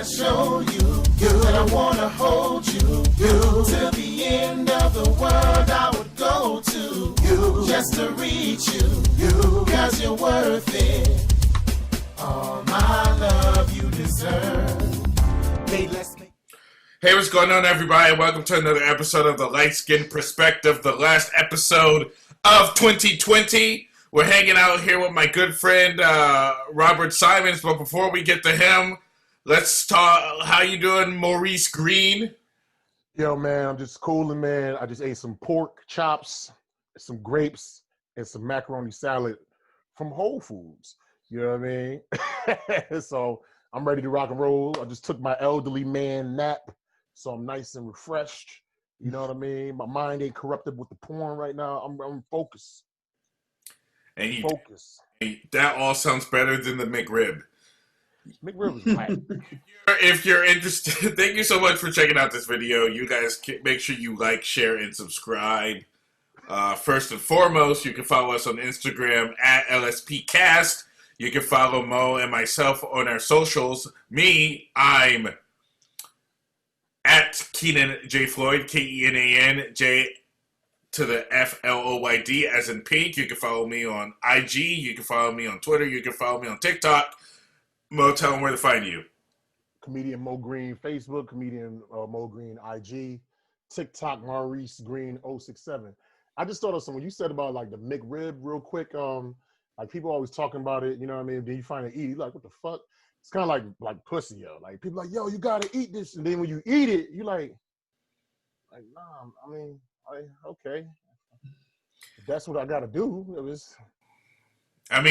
wanna show you, and I wanna hold you, till the end of the world I would go to, just to reach you, cause you're worth it. All my love you deserve. Hey, what's going on, everybody? Welcome to another episode of the Light Skin Perspective, the last episode of 2020. We're hanging out here with my good friend, Robert Simmons, but before we get to him, let's talk. How you doing, Maurice Green? Yo, man, I'm just cooling, man. I just ate some pork chops, some grapes, and some macaroni salad from Whole Foods. You know what I mean? So I'm ready to rock and roll. I just took my elderly man nap, so I'm nice and refreshed. You know what I mean? My mind ain't corrupted with the porn right now. I'm focused. And Focus. That all sounds better than the McRib. McRib is whack. If you're interested, thank you so much for checking out this video. You guys make sure you like, share, and subscribe. First and foremost, you can follow us on Instagram at LSPcast. You can follow Mo and myself on our socials. Me, I'm at Kenan J. Floyd, Kenan J to the Floyd as in pink. You can follow me on IG. You can follow me on Twitter. You can follow me on TikTok. Mo, tell them where to find you. Comedian Mo Green Facebook, comedian Mo Green IG, TikTok Maurice Green 067. I just thought of something you said about like the McRib real quick. Like people always talking about it, you know what I mean? Then you find it eat, you're like, what the fuck? It's kind of like pussy, yo. Like people like, yo, you gotta eat this, and then when you eat it, you like, nah. I mean, okay, if that's what I gotta do.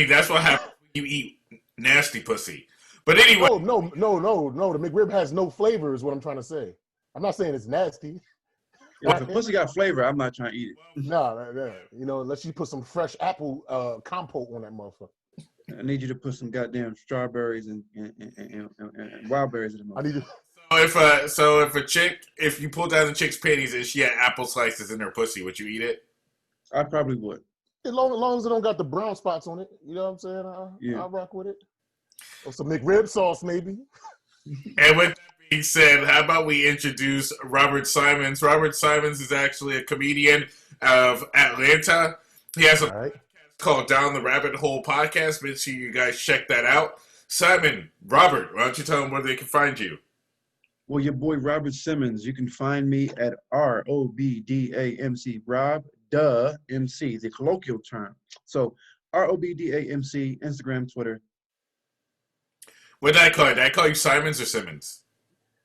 That's what happens when you eat nasty pussy. But anyway, no. The McRib has no flavor, is what I'm trying to say. I'm not saying it's nasty. If the pussy got flavor, I'm not trying to eat it. No, you know, unless you put some fresh apple compote on that motherfucker. I need you to put some goddamn strawberries and wild berries in the motherfucker. I need you. So if you pull down the chick's panties and she had apple slices in her pussy, would you eat it? I probably would. As long as it don't got the brown spots on it, you know what I'm saying? I'll rock with it. Or some McRib sauce, maybe. And with that being said, how about we introduce Robert Simmons? Robert Simmons is actually a comedian of Atlanta. He has a podcast called Down the Rabbit Hole Podcast. Make sure you guys check that out. Simon, Robert, why don't you tell them where they can find you? Well, your boy Robert Simmons, you can find me at ROBDAMC, Rob Duh MC, the colloquial term. So ROBDAMC, Instagram, Twitter. What did I call you? Did I call you Simons or Simmons?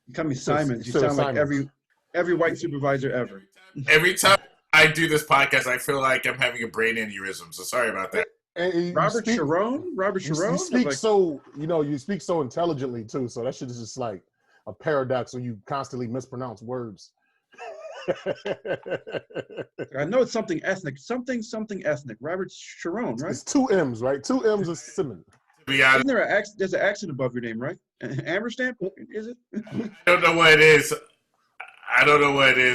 You call me Simons. You sound like every white supervisor ever. Every time I do this podcast, I feel like I'm having a brain aneurysm. So sorry about that. And Robert Jerome? You speak so, you speak so intelligently too. So that shit is just like a paradox when you constantly mispronounce words. I know it's something ethnic. Something ethnic. Robert Jerome, right? It's two M's, right? Two M's is Simmons. Isn't there there's an accent above your name, right? Amber stamp, is it? I don't know what it is.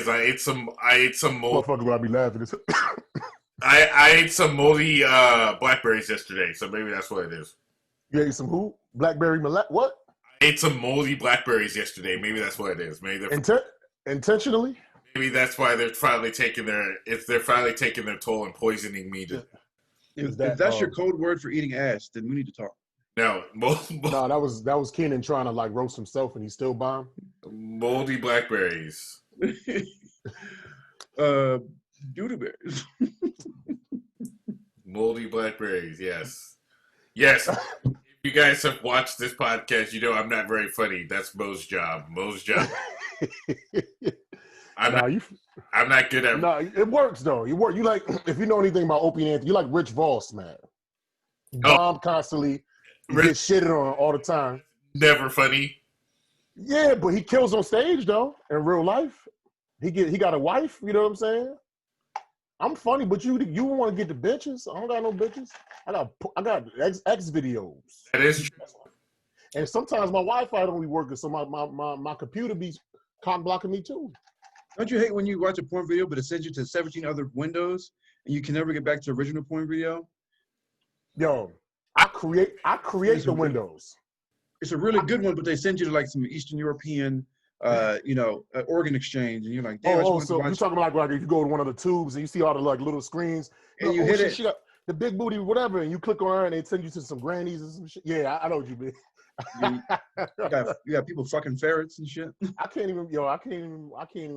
I ate some mold. Motherfucker, would I be laughing? I ate some moldy blackberries yesterday, so maybe that's what it is. You ate some who? Blackberry what? I ate some moldy blackberries yesterday. Maybe that's what it is. Maybe intentionally. Maybe that's why they're finally taking their toll and poisoning me. If that's your code word for eating ass, then we need to talk. No, no, that was Kenan trying to like roast himself, and he still bombed. Moldy blackberries. Doodleberries. Moldy blackberries. Yes. If you guys have watched this podcast, you know I'm not very funny. That's Mo's job. I'm not good at. No, it works though. You work. You like if you know anything about Opie and Anthony, you like Rich Voss, man. Bomb constantly. He gets shitted on all the time. Never funny. Yeah, but he kills on stage though. In real life, he got a wife. You know what I'm saying? I'm funny, but you want to get the bitches. I don't got no bitches. I got X videos. That is true. And sometimes my Wi-Fi don't be working, so my computer be cock blocking me too. Don't you hate when you watch a porn video, but it sends you to 17 other windows, and you can never get back to the original porn video? Yo, I create the windows. It's a really good one, but they send you to like some Eastern European, organ exchange, and you're like, damn. So you talking about like if you go to one of the tubes and you see all the like little screens, and you hit it. She got the big booty, whatever, and you click on her and they send you to some grannies and some shit. Yeah, I know what you mean. You got people fucking ferrets and shit. I can't even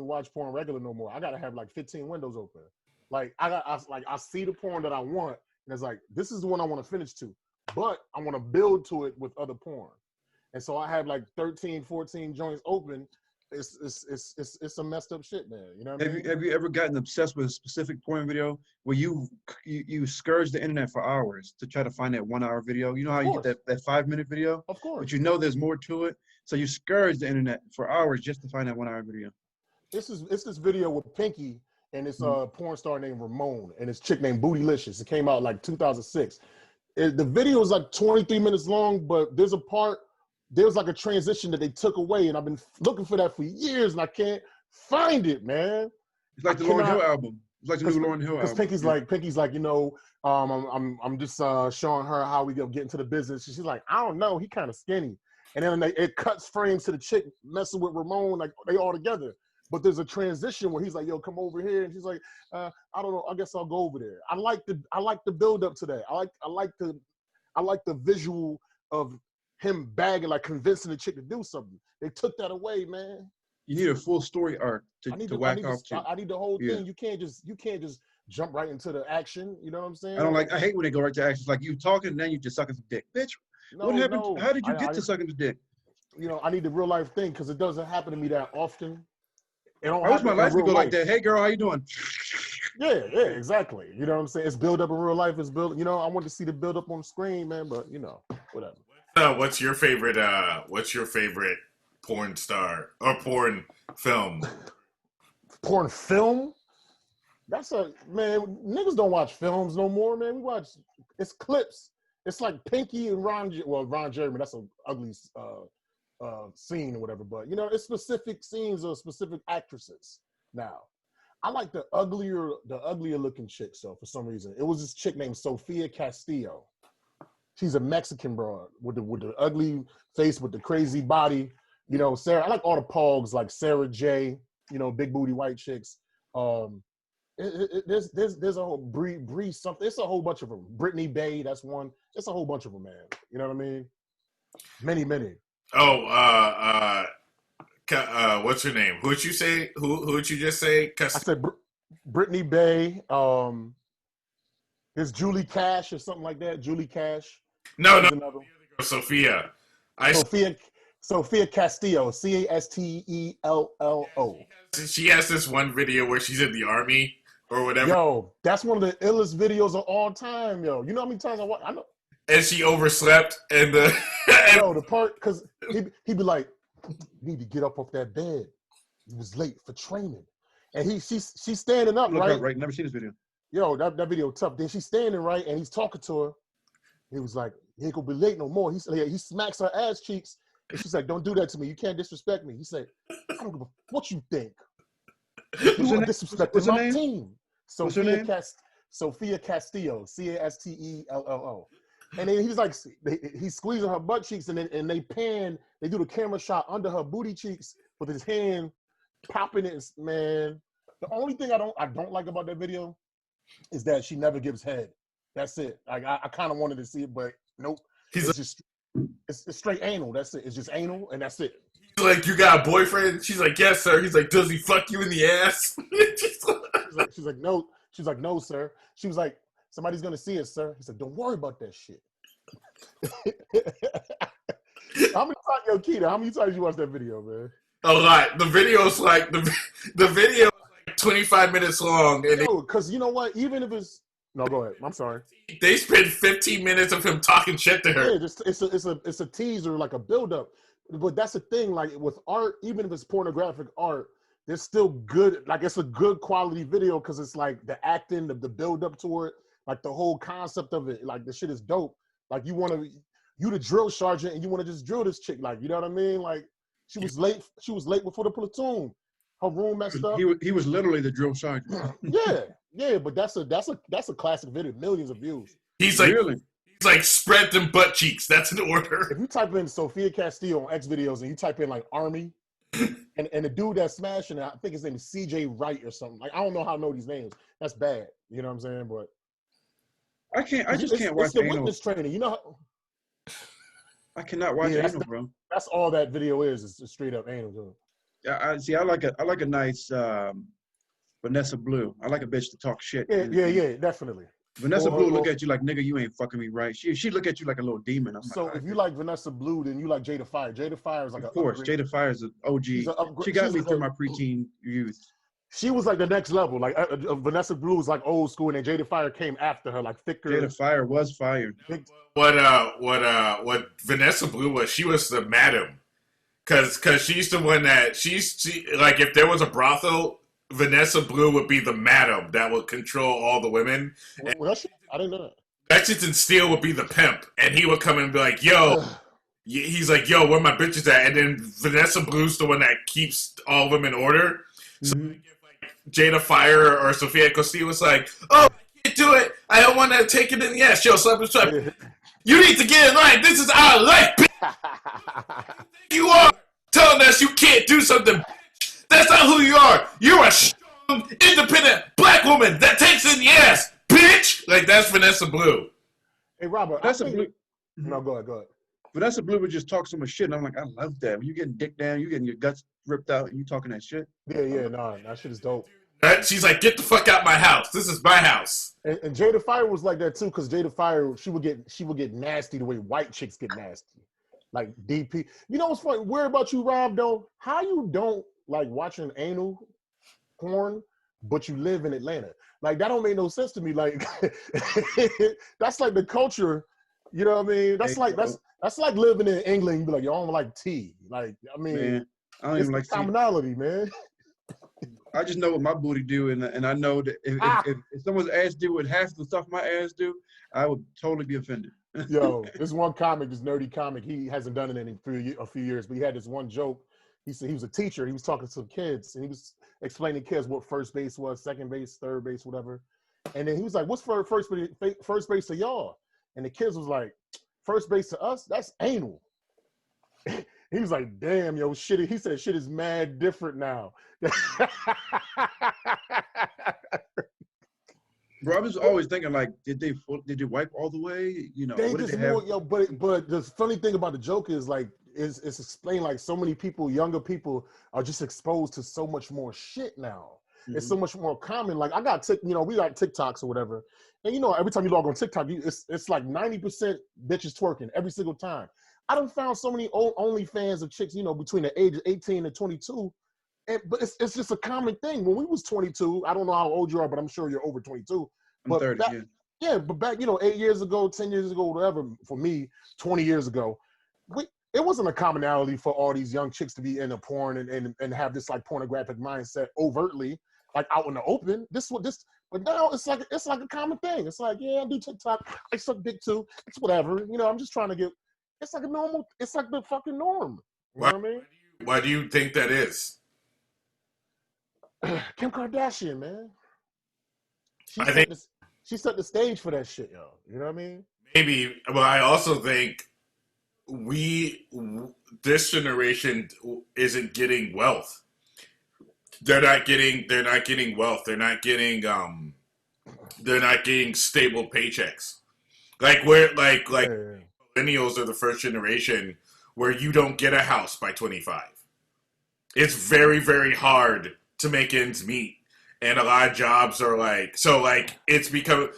watch porn regular no more. I gotta have like 15 windows open. Like I see the porn that I want, and it's like this is the one I want to finish to, but I want to build to it with other porn. And so I have like 13, 14 joints open. It's some messed up shit, man. You know what I mean? Have you ever gotten obsessed with a specific porn video where you scourge the internet for hours to try to find that 1 hour video? You know how you get that 5-minute video? Of course. But you know there's more to it. So you scourge the internet for hours just to find that 1 hour video. It's this video with Pinky and this porn star named Ramon and this chick named Bootylicious. It came out like 2006. The video is like 23 minutes long, but there's like a transition that they took away, and I've been looking for that for years, and I can't find it, man. It's like the Lauryn Hill album. It's like the new Lauryn Hill album. Because Pinky's like, I'm just showing her how we get into the business. She's like, I don't know, he kind of skinny, and then it cuts frames to the chick messing with Ramon, like they all together. But there's a transition where he's like, yo, come over here, and she's like, I don't know, I guess I'll go over there. I like the build up to that. I like the visual of him bagging, like convincing the chick to do something. They took that away, man. You need a full story arc to whack off to. I need the whole thing. You can't just jump right into the action. You know what I'm saying? I hate when they go right to action. It's like you talking and then you just sucking some dick. Bitch, what happened? No. How did you get to sucking the dick? I need the real life thing because it doesn't happen to me that often. I wish my life would go like that. Hey girl, how you doing? Yeah, exactly. You know what I'm saying? It's build up in real life. It's build. I want to see the build up on the screen, man. But whatever. What's your favorite porn star or porn film? Porn film? That's man. Niggas don't watch films no more, man. We watch it's clips. It's like Pinky and Ron Jeremy. That's an ugly scene or whatever. But it's specific scenes of specific actresses. Now, I like the uglier looking chick. So for some reason, it was this chick named Sofia Castillo. She's a Mexican broad with the ugly face with the crazy body. Sarah. I like all the pogs like Sarah J. Big booty white chicks. There's a whole Bree something. It's a whole bunch of them. Brittany Bay, that's one. It's a whole bunch of them, man. You know what I mean? Many. Oh, what's her name? Who'd you say? Who'd you just say? I said Brittany Bay. It's Julie Cash or something like that. Julie Cash. No. Sophia. Sophia Castillo. Castello. She has this one video where she's in the army or whatever. Yo, that's one of the illest videos of all time, yo. You know how many times I watch? I know. And she overslept, and the part because he'd be like, "You need to get up off that bed. You was late for training." And she's standing up, right? Right, never seen this video. Yo, that video tough. Then she's standing right, and he's talking to her. He was like, "You ain't gonna be late no more." He smacks her ass cheeks, and she's like, "Don't do that to me. You can't disrespect me." He said, "I don't give a what you think. You are disrespecting my team." Sophia Castillo, Castello. And then he's like, he's squeezing her butt cheeks, and they do the camera shot under her booty cheeks with his hand popping it. Man, the only thing I don't like about that video is that she never gives head. That's it. Like I kind of wanted to see it, but nope. It's straight anal. That's it. It's just anal, and that's it. He's like, "You got a boyfriend?" She's like, "Yes, sir." He's like, "Does he fuck you in the ass?" She's like, "No." She's like, "No, sir." She was like, "Somebody's gonna see it, sir." He said, "Don't worry about that shit." How many times, yo, Kenan, how many times you watched that video, man? A lot. The video's like the video is like 25 minutes long, and because you know what? Even if it's no, go ahead. I'm sorry. They spent 15 minutes of him talking shit to her. Yeah, it's a teaser, like a build-up. But that's the thing, like with art, even if it's pornographic art, there's still good, like it's a good quality video because it's like the acting, the build-up to it, like the whole concept of it, like the shit is dope. Like you the drill sergeant and you want to just drill this chick, like, you know what I mean? Like she was late before the platoon. Her room messed up. He was literally the drill sergeant. Yeah, but that's a classic video, millions of views. He's like, really? He's like, spread them butt cheeks. That's an order. If you type in Sophia Castillo on X videos and you type in like Army, and the dude that's smashing it, I think his name is CJ Wright or something. Like I don't know how I know these names. That's bad. You know what I'm saying? But I just can't watch it's the anal. witness training. You know how, I cannot watch anal, bro. that's all that video is just straight up anal. Dude. I like a nice Vanessa Blue. I like a bitch to talk shit. Yeah, definitely. Vanessa Blue look at you like, nigga, you ain't fucking me right. She look at you like a little demon. So if you like Vanessa Blue, then you like Jada Fire. Jada Fire is like of course. Jada Fire is an OG. She got me through my preteen youth. She was like the next level. Like Vanessa Blue was like old school, and then Jada Fire came after her, like thicker. Jada Fire was fired. What Vanessa Blue was, she was the madam, cause she's the one that she like if there was a brothel, Vanessa Blue would be the madam that would control all the women. Well, I didn't know that. Lexington Steele would be the pimp, and he would come and be like, yo, he's like, yo, where my bitches at? And then Vanessa Blue's the one that keeps all of them in order. So like, Jada Fire or Sophia Castillo was like, oh, I can't do it. I don't want to take it in the ass. Yo, slap his slap. You need to get in line. This is our life, bitch. You are telling us you can't do something. That's not who you are. You're a strong, independent black woman that takes in the ass, bitch. Like, that's Vanessa Blue. Hey, Robert. Blue. No, go ahead. Vanessa Blue would just talk so much shit, and I'm like, I love that. When you getting dick down, you getting your guts ripped out, and you talking that shit. Yeah, nah, that shit is dope. She's like, get the fuck out my house. This is my house. And Jada Fire was like that too, because Jada Fire, she would get nasty the way white chicks get nasty. Like DP. You know what's funny? Weird about you, Rob, though? How you don't like watching anal porn, but you live in Atlanta? Like, that don't make no sense to me. Like, that's like the culture, you know what I mean? That's like that's like living in England. You be like, yo, I don't like tea. Like, I mean, man, I don't even like commonality, man. I just know what my booty do, and I know that if someone's ass do what half the stuff my ass do, I would totally be offended. Yo, this one comic, this nerdy comic, he hasn't done it in a few years, but he had this one joke. He said he was a teacher. He was talking to some kids, and he was explaining to kids what first base was, second base, third base, whatever. And then he was like, what's first base to y'all? And the kids was like, first base to us? That's anal. He was like, damn, yo, shit. He said, shit is mad different now. Bro, I was always thinking, like, did they wipe all the way? You know, what did they have? Yo, but the funny thing about the joke is, like, it's explained, like, so many people, younger people, are just exposed to so much more shit now. Mm-hmm. It's so much more common. Like, we got TikToks or whatever. And, you know, every time you log on TikTok, it's like 90% bitches twerking every single time. I done found so many old OnlyFans of chicks, you know, between the ages 18 and 22. But it's just a common thing. When we was 22, I don't know how old you are, but I'm sure you're over 22. I'm 30, yeah, but back, you know, 8 years ago, 10 years ago, whatever, for me, 20 years ago, it wasn't a commonality for all these young chicks to be into porn and have this, like, pornographic mindset overtly, like, out in the open. But now it's like a common thing. It's like, yeah, I do TikTok. I suck dick too. It's whatever. You know, I'm just trying to get. It's like it's like the fucking norm. You know what I mean? Why do you think that is? Kim Kardashian, man. She set the stage for that shit, yo. You know what I mean? Maybe, but I also think this generation isn't getting wealth. They're not getting wealth. They're not getting stable paychecks. Like millennials are the first generation where you don't get a house by 25. It's very, very hard to make ends meet. And a lot of jobs are it's become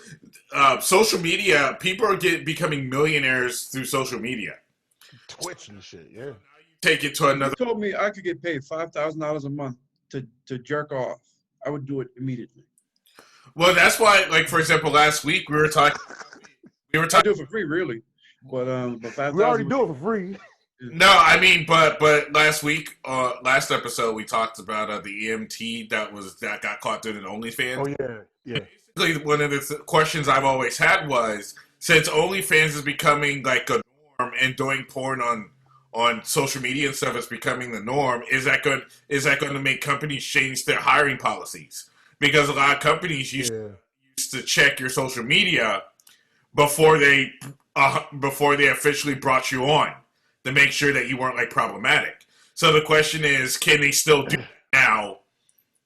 social media. People are becoming millionaires through social media. Twitch and shit, yeah. Take it to another. You told me I could get paid $5,000 a month to jerk off. I would do it immediately. Well, that's why, like, for example, last week we were talking. I do it for free, really. But $5,000. We already do it for free. No, I mean, but last week, last episode, we talked about the EMT that got caught doing an OnlyFans. Oh yeah. Basically, one of the questions I've always had was, since OnlyFans is becoming like a norm and doing porn on social media and stuff is becoming the norm, is that going to make companies change their hiring policies? Because a lot of companies used to check your social media before they before they officially brought you on to make sure that you weren't like problematic. So the question is, can they still do that now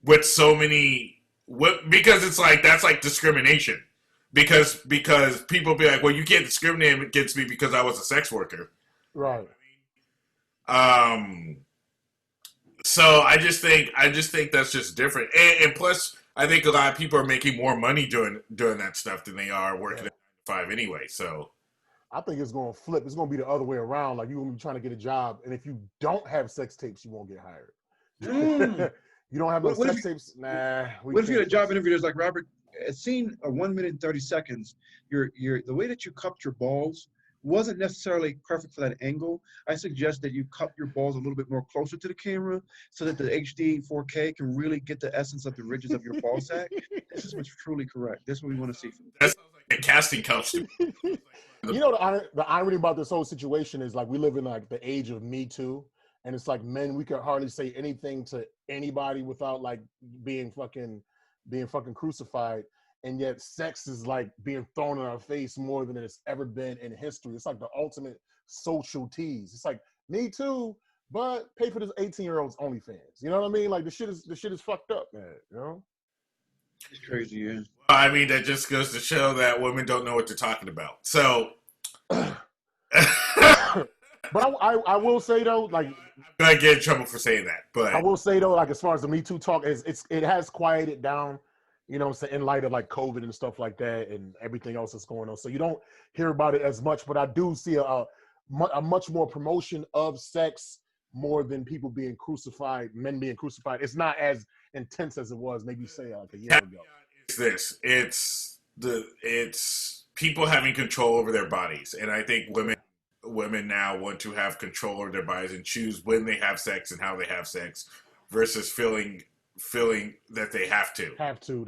with so many? Because it's like that's like discrimination. Because people be like, well, you can't discriminate against me because I was a sex worker. Right. So I just think that's just different. And plus, I think a lot of people are making more money doing that stuff than they are working at 9 to 5 anyway. So I think it's going to flip. It's going to be the other way around. Like, you're going to be trying to get a job, and if you don't have sex tapes, you won't get hired. You don't have no sex tapes? Nah. What if you had a job interview that's like, Robert, seen a 1 minute and 30 seconds, the way that you cupped your balls wasn't necessarily perfect for that angle. I suggest that you cup your balls a little bit more closer to the camera so that the HD 4K can really get the essence of the ridges of your ball sack. This is what's truly correct. This is what we want to see from you. that sounds like a casting couch to me. You know, the irony about this whole situation is, like, we live in like the age of Me Too, and it's like, men, we can hardly say anything to anybody without like being fucking crucified, and yet sex is like being thrown in our face more than it's ever been in history. It's like the ultimate social tease. It's like, Me Too, but pay for this 18-year-old's OnlyFans. You know what I mean? Like, the shit is fucked up, man. You know? It's crazy, yeah. I mean, that just goes to show that women don't know what they're talking about. So, But I will say though, like, I'm gonna get in trouble for saying that. But I will say though, like, as far as the Me Too talk, it has quieted down, you know what I'm saying, in light of like COVID and stuff like that and everything else that's going on. So you don't hear about it as much, but I do see a much more promotion of sex more than people being crucified, men being crucified. It's not as intense as it was maybe say like a year ago. It's people having control over their bodies, and I think women now want to have control over their bodies and choose when they have sex and how they have sex versus feeling that they have to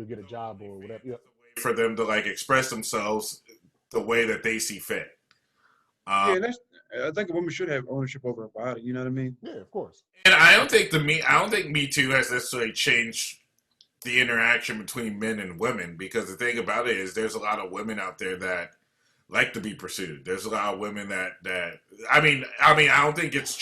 get a job or whatever. Yep. For them to like express themselves the way that they see fit. I think a woman should have ownership over her body. You know what I mean? Yeah, of course. And I don't think Me Too has necessarily changed the interaction between men and women, because the thing about it is there's a lot of women out there that like to be pursued. There's a lot of women that I mean I don't think it's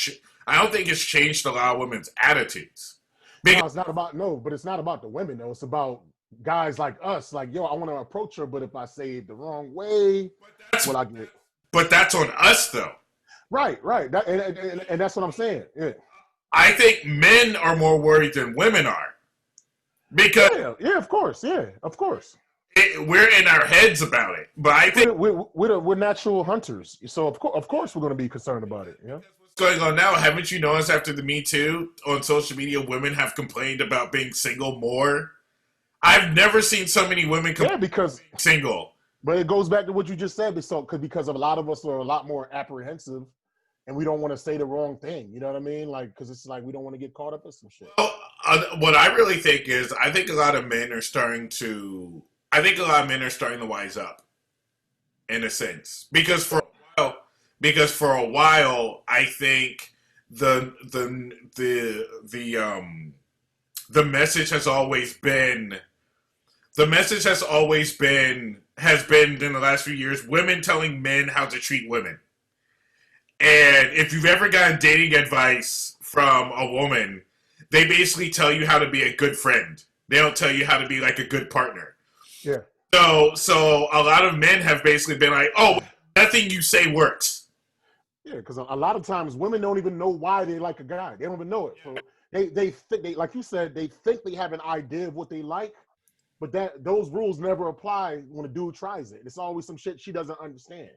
changed a lot of women's attitudes. No, it's not about but it's not about the women though. It's about guys like us. Like, yo, I want to approach her, but if I say it the wrong way, I get. But that's on us though. Right. And that's what I'm saying. Yeah. I think men are more worried than women are. Because yeah, of course. Yeah, of course. We're in our heads about it. But I think we're natural hunters. So of course we're going to be concerned about it. Yeah. What's going on now? Haven't you noticed after the Me Too on social media, women have complained about being single more? I've never seen so many women complain because being single. But it goes back to what you just said, because a lot of us are a lot more apprehensive, and we don't want to say the wrong thing. You know what I mean? Like, because it's like we don't want to get caught up in some shit. Well, what I really think is, I think a lot of men are starting to wise up, in a sense, because for a while, I think the message has always been in the last few years, women telling men how to treat women. And if you've ever gotten dating advice from a woman, they basically tell you how to be a good friend. They don't tell you how to be like a good partner. Yeah. So a lot of men have basically been like, oh, nothing you say works. Yeah, because a lot of times women don't even know why they like a guy. They don't even know it. So they think, like you said, they think they have an idea of what they like, but those rules never apply when a dude tries it. It's always some shit she doesn't understand.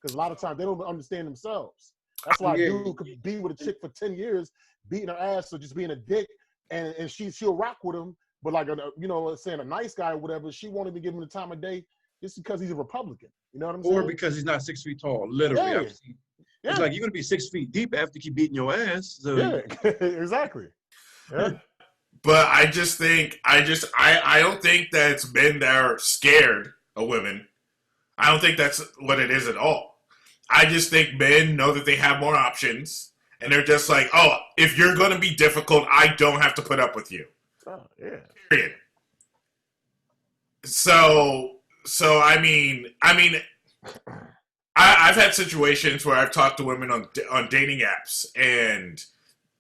Because a lot of times they don't understand themselves. That's why a dude could be with a chick for 10 years, beating her ass or just being a dick, and she'll rock with him. But like, saying a nice guy or whatever, she won't even give him the time of day just because he's a Republican. You know what I'm saying? Or because he's not 6 feet tall, literally. Yeah. It's like, you're going to be 6 feet deep after you keep beating your ass. So. Yeah, exactly. Yeah. But I don't think that it's men that are scared of women. I don't think that's what it is at all. I just think men know that they have more options, and they're just like, oh, if you're going to be difficult, I don't have to put up with you. Oh, yeah. Period. So I mean, I've had situations where I've talked to women on dating apps, and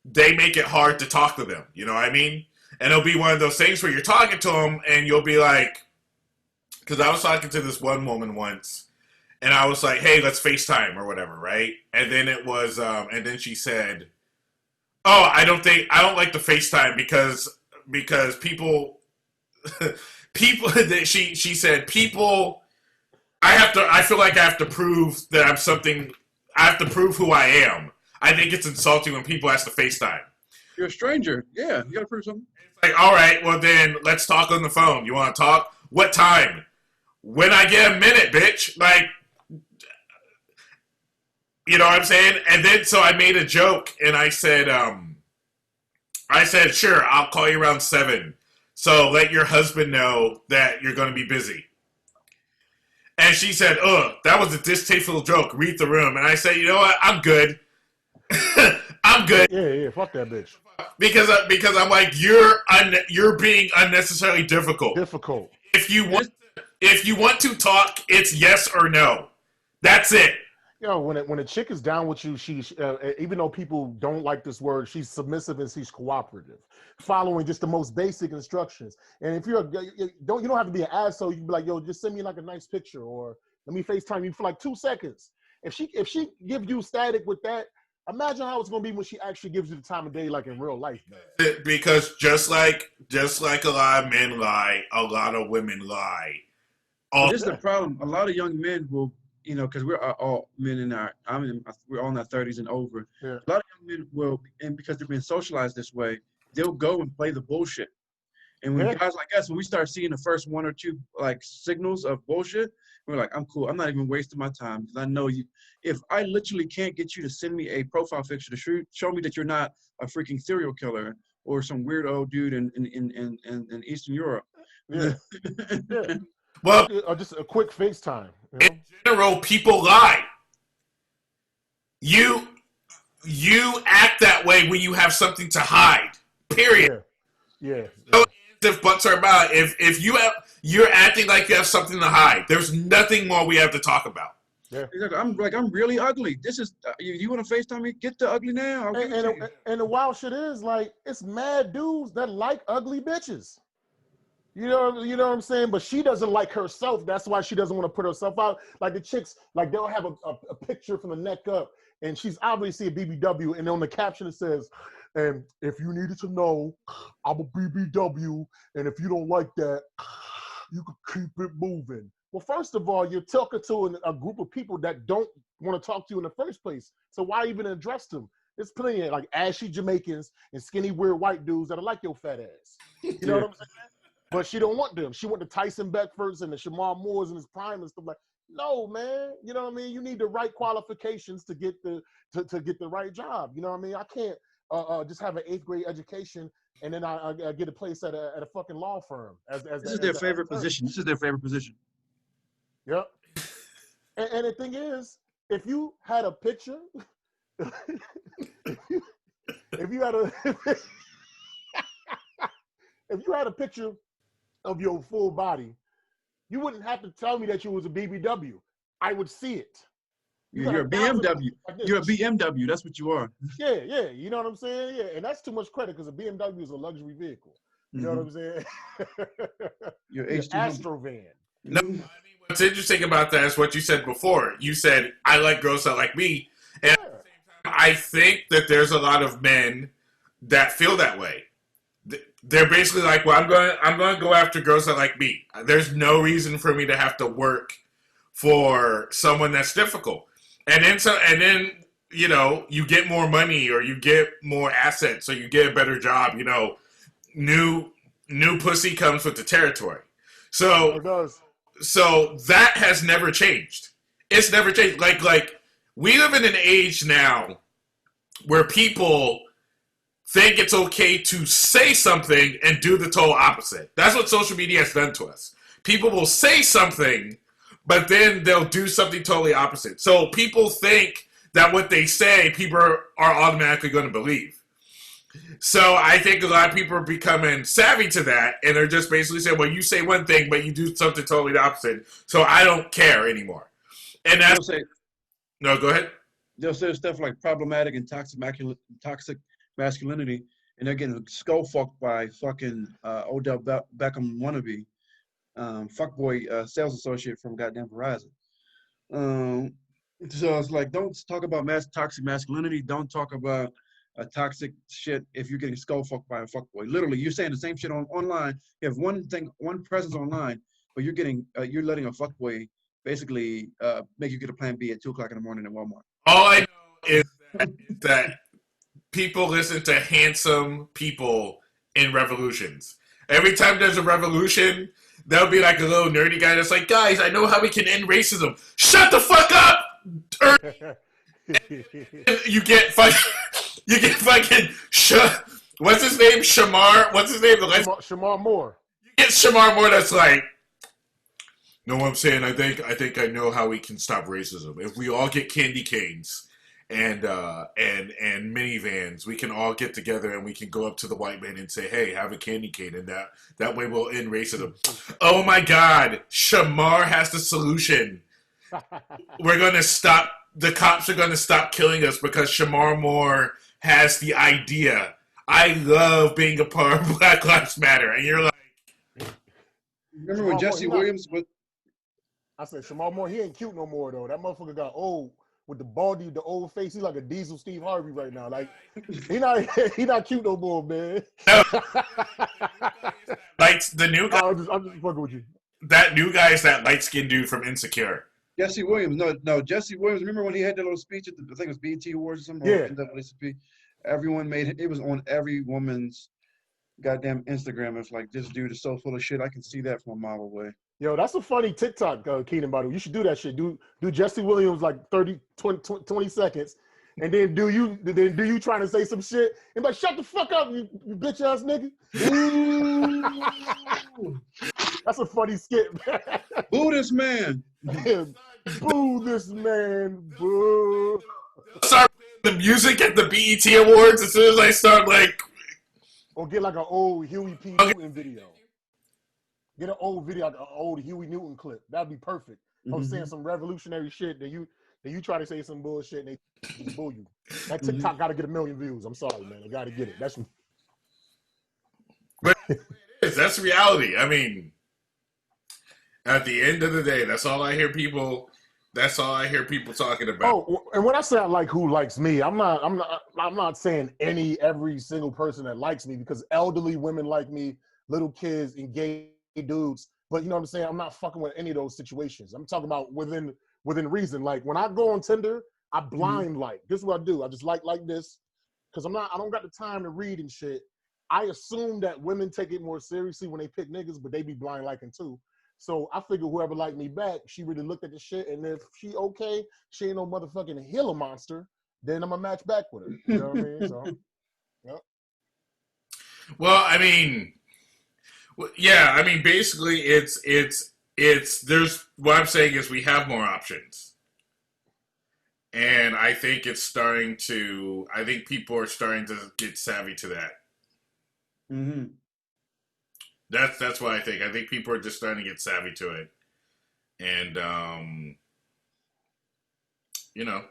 they make it hard to talk to them. You know what I mean? And it'll be one of those things where you're talking to them, and you'll be like, because I was talking to this one woman once, and I was like, "Hey, let's FaceTime or whatever," right? And then it was, and then she said, "Oh, I don't like the FaceTime because people, people." She said people. I feel like I have to prove that I'm something. I have to prove who I am. I think it's insulting when people ask to FaceTime. You're a stranger. Yeah, you gotta prove something. It's like, all right, well then let's talk on the phone. You want to talk? What time? When I get a minute, bitch. Like, you know what I'm saying? And then so I made a joke and I said, sure, I'll call you around 7. So let your husband know that you're going to be busy. And she said, "Ugh, that was a distasteful joke. Read the room." And I said, "You know what? I'm good. I'm good." Yeah, fuck that bitch. Because I'm like, you're being unnecessarily difficult. Difficult. If you want to talk, it's yes or no. That's it. Yo, when a chick is down with you, she's even though people don't like this word, she's submissive and she's cooperative, following just the most basic instructions. And if you don't have to be an asshole. You can be like, "Yo, just send me like a nice picture, or let me FaceTime you for like 2 seconds." If she gives you static with that, imagine how it's gonna be when she actually gives you the time of day, like in real life, man. Because just like a lot of men lie, a lot of women lie. This is the problem. A lot of young men will. You know, because we're all men we're all in our 30s and over. Yeah. A lot of young men will, and because they've been socialized this way, they'll go and play the bullshit. And when guys like us, when we start seeing the first 1 or 2 like signals of bullshit, we're like, "I'm cool. I'm not even wasting my time because I know you. If I literally can't get you to send me a profile picture to show me that you're not a freaking serial killer or some weirdo dude in Eastern Europe." Yeah. Yeah. Well, or just a quick FaceTime. You know? in general, people lie. You act that way when you have something to hide. Period. Yeah. No ifs, buts, or about. If you're acting like you have something to hide, there's nothing more we have to talk about. Yeah. Exactly. I'm really ugly. This is you want to FaceTime me? Get the ugly now. And the wild shit is like it's mad dudes that like ugly bitches. You know what I'm saying? But she doesn't like herself. That's why she doesn't want to put herself out. Like the chicks, like they'll have a picture from the neck up, and she's obviously a BBW, and on the caption it says, "And if you needed to know, I'm a BBW, and if you don't like that, you can keep it moving." Well, first of all, you're talking to a group of people that don't want to talk to you in the first place. So why even address them? There's plenty of like ashy Jamaicans and skinny weird white dudes that are like your fat ass. You know what I'm saying? But she don't want them. She want the Tyson Beckfords and the Shamar Moores in his prime and stuff like. No, man. You know what I mean? You need the right qualifications to get the right job. You know what I mean? I can't just have an 8th grade education and then I get a place at a fucking law firm. This is their favorite position. This is their favorite position. Yep. And the thing is, if you had a picture, if you had a picture of your full body, you wouldn't have to tell me that you was a BBW. I would see it. You're a BMW. You're a BMW. That's what you are. Yeah. You know what I'm saying? Yeah, and that's too much credit because a BMW is a luxury vehicle. You know what I'm saying? Your Astro van. No, I mean, what's interesting about that is what you said before. You said, "I like girls that like me," and at the same time, I think that there's a lot of men that feel that way. They're basically like, "Well, I'm going to go after girls that like me. There's no reason for me to have to work for someone that's difficult." And then you know, you get more money or you get more assets or you get a better job. You know, new pussy comes with the territory. So It does. So that has never changed. It's never changed. Like we live in an age now where people think it's okay to say something and do the total opposite. That's what social media has done to us. People will say something, but then they'll do something totally opposite. So people think that what they say, people are automatically going to believe. So I think a lot of people are becoming savvy to that, and they're just basically saying, "Well, you say one thing, but you do something totally opposite, so I don't care anymore." And that's No, go ahead. They'll say stuff like problematic and toxic masculinity, and they're getting skull fucked by fucking Odell Beckham wannabe, fuckboy sales associate from goddamn Verizon. So it's like, don't talk about toxic masculinity. Don't talk about toxic shit if you're getting skull fucked by a fuckboy. Literally, you're saying the same shit online. You have one presence online, but you're letting a fuckboy basically make you get a plan B at 2:00 in the morning at Walmart. All I know is that people listen to handsome people in revolutions. Every time there's a revolution, there'll be like a little nerdy guy that's like, guys, I know how we can end racism. Shut the fuck up! You get fucking what's his name? Shamar? What's his name? Shamar Moore. You get Shamar Moore that's like, know what I'm saying? I think I know how we can stop racism. If we all get candy canes and minivans, we can all get together and we can go up to the white man and say, hey, have a candy cane, and that way we'll end racism. Oh my God, Shamar has the solution. We're gonna stop. The cops are gonna stop killing us because Shamar Moore has the idea. I love being a part of Black Lives Matter, and you're like, remember when Jesse Williams was? I said Shamar Moore, he ain't cute no more though. That motherfucker got old with the old face. He's like a diesel Steve Harvey right now. Like he not cute no more, man. Like the new guy. I'm just fucking with you. That new guy is that light skinned dude from Insecure. Jesse Williams. No, Jesse Williams. Remember when he had that little speech at I think it was BET Awards or something? Yeah. NAACP? Everyone made it. It was on every woman's goddamn Instagram. It's like, this dude is so full of shit. I can see that from a mile away. Yo, that's a funny TikTok, Kenan, by the way. You should do that shit. Do Jesse Williams like 20 seconds, and then do you trying to say some shit and like, shut the fuck up, you bitch ass nigga. That's a funny skit, man. Boo this man. Boo this man. Boo. Start playing the music at the BET Awards as soon as I start like. Or get like an old Huey P. Newton video. Get an old video, like an old Huey Newton clip. That'd be perfect. I'm saying some revolutionary shit that you try to say some bullshit and they just boo you. That TikTok got to get 1 million views. I'm sorry, man. I got to get it. But that's reality. I mean, at the end of the day, that's all I hear people talking about. Oh, and when I say I like who likes me, I'm not saying every single person that likes me, because elderly women like me, little kids and gay dudes. But you know what I'm saying? I'm not fucking with any of those situations. I'm talking about within reason. Like when I go on Tinder, I blind like. This is what I do. I just like this, because I don't got the time to read and shit. I assume that women take it more seriously when they pick niggas, but they be blind liking too. So I figure whoever liked me back, she really looked at the shit, and if she okay, she ain't no motherfucking Gila monster, then I'm gonna match back with her. You know what I mean? So, yep. Well, I mean, yeah, I mean, basically, it's there's what I'm saying is we have more options, and I think I think people are starting to get savvy to that. Mm-hmm. That's what I think. I think people are just starting to get savvy to it, and you know,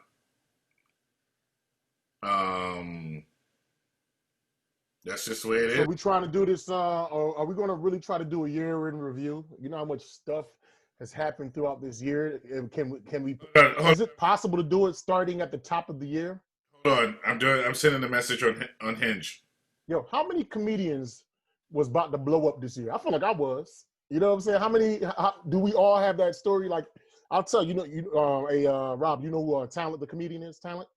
that's just the way it is. So we trying to do this, or are we going to really try to do a year in review? You know how much stuff has happened throughout this year. Can we? Is it possible to do it starting at the top of the year? Hold on, I'm sending a message on Hinge. Yo, how many comedians was about to blow up this year? I feel like I was. You know what I'm saying? How do we all have that story? Like, I'll tell you, Rob, you know who Talent the comedian is? Talent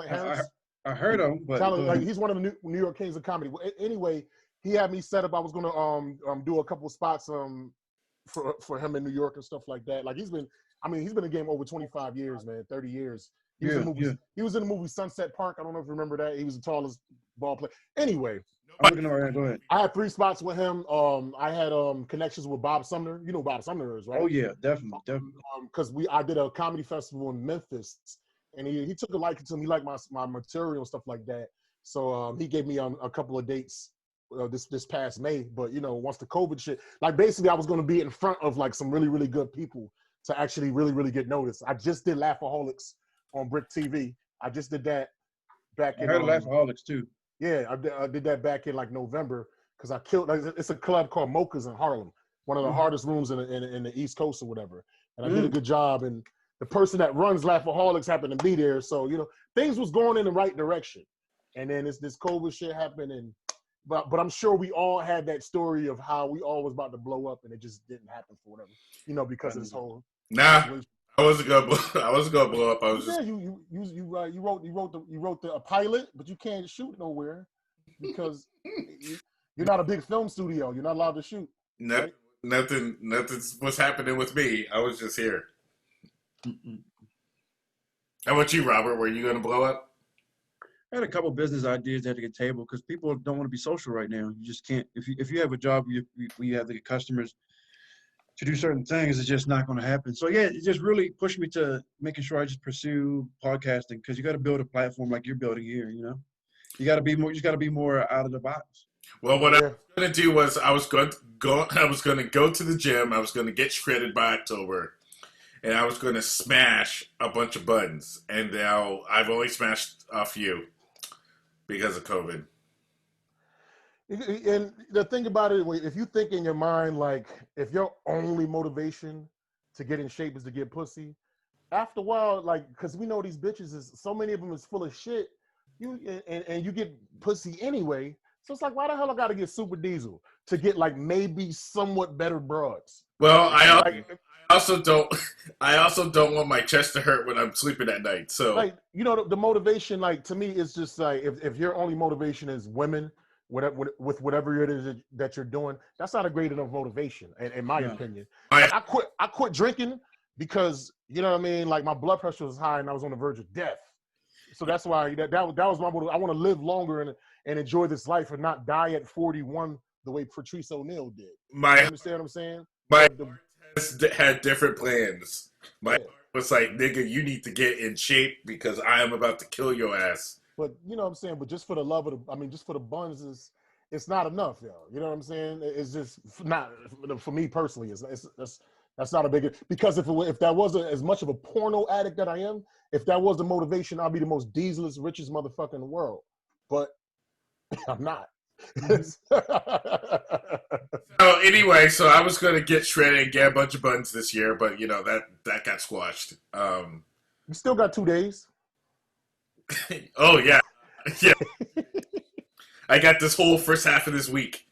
Harris? I heard him, but Talent, like, he's one of the New York Kings of Comedy. Well, anyway, he had me set up. I was gonna do a couple of spots for him in New York and stuff like that. Like he's been in the game over 25 years, man, 30 years. He was in the movie Sunset Park. I don't know if you remember that. He was the tallest ball player. Anyway, I'm looking over here. Go ahead. I had 3 spots with him. I had connections with Bob Sumner. You know who Bob Sumner is, right? Oh yeah, definitely. Because I did a comedy festival in Memphis, and he took a liking to me, like my material and stuff like that. So he gave me a couple of dates this past May. But you know, once the COVID shit, like basically I was going to be in front of like some really, really good people to actually really, really get noticed. I just did Laughaholics on Brick TV. I just did that back I in. heard of Laughaholics too. Yeah, I did that back in like November because I killed. Like, it's a club called Mocha's in Harlem, one of the hardest rooms in the East Coast or whatever. And I did a good job. And the person that runs Laughaholics happened to be there, so things was going in the right direction. And then this COVID shit happened, and but I'm sure we all had that story of how we all was about to blow up, and it just didn't happen for whatever, because of this whole. Nah, I wasn't gonna blow up. I was just. You wrote a pilot, but you can't shoot nowhere because you're not a big film studio. You're not allowed to shoot. Right? Nothing's what's happening with me. I was just here. How about you, Robert? Were you gonna blow up? I had a couple business ideas at the table because people don't want to be social right now. You just can't. If you have a job where you have to get customers to do certain things, it's just not going to happen. So yeah, it just really pushed me to making sure I just pursue podcasting because you got to build a platform like you're building here. You got to be more. You got to be more out of the box. Well, what I was going to do was I was going to go to the gym. I was going to get shredded by October, and I was going to smash a bunch of buttons. And now I've only smashed a few because of COVID. And the thing about it, if you think in your mind, like, if your only motivation to get in shape is to get pussy, after a while, like, because we know these bitches is, so many of them is full of shit, and you get pussy anyway. So it's like, why the hell I got to get Super Diesel to get, like, maybe somewhat better broads? Well, I also don't want my chest to hurt when I'm sleeping at night. So, like, the motivation, like, to me, is just like, if your only motivation is women, with whatever it is that you're doing, that's not a great enough motivation, in my opinion. I quit drinking because, you know what I mean, like, my blood pressure was high and I was on the verge of death. So that's why that was my motivation. I want to live longer and enjoy this life and not die at 41 the way Patrice O'Neal did. You understand what I'm saying? My heart had different plans. My heart was like, nigga, you need to get in shape because I am about to kill your ass. But you know what I'm saying? But just for the love of just for the buns, it's not enough, yo. You know what I'm saying? It's just not, for me personally, that's not a big, because if that was as much of a porno addict that I am, if that was the motivation, I'd be the most dieselest, richest motherfucker in the world. But I'm not. So anyway, so I was going to get shredded and get a bunch of buns this year, but that got squashed. You still got 2 days. Oh yeah. I got this whole first half of this week.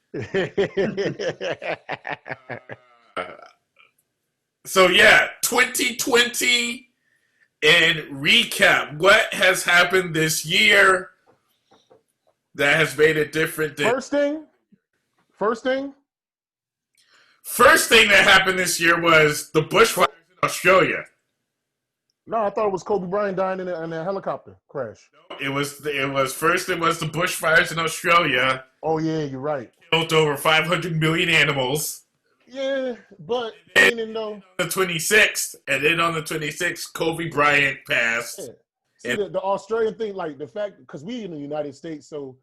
So yeah, 2020 and recap. What has happened this year that has made it different? First thing that happened this year was the bushfires in Australia. No, I thought it was Kobe Bryant dying in a helicopter crash. It was the bushfires in Australia. Oh yeah, you're right. Killed over 500 million animals. Yeah, but On the 26th, and then on the 26th, Kobe Bryant passed. Yeah. See, the Australian thing, like the fact, because we in the United States, so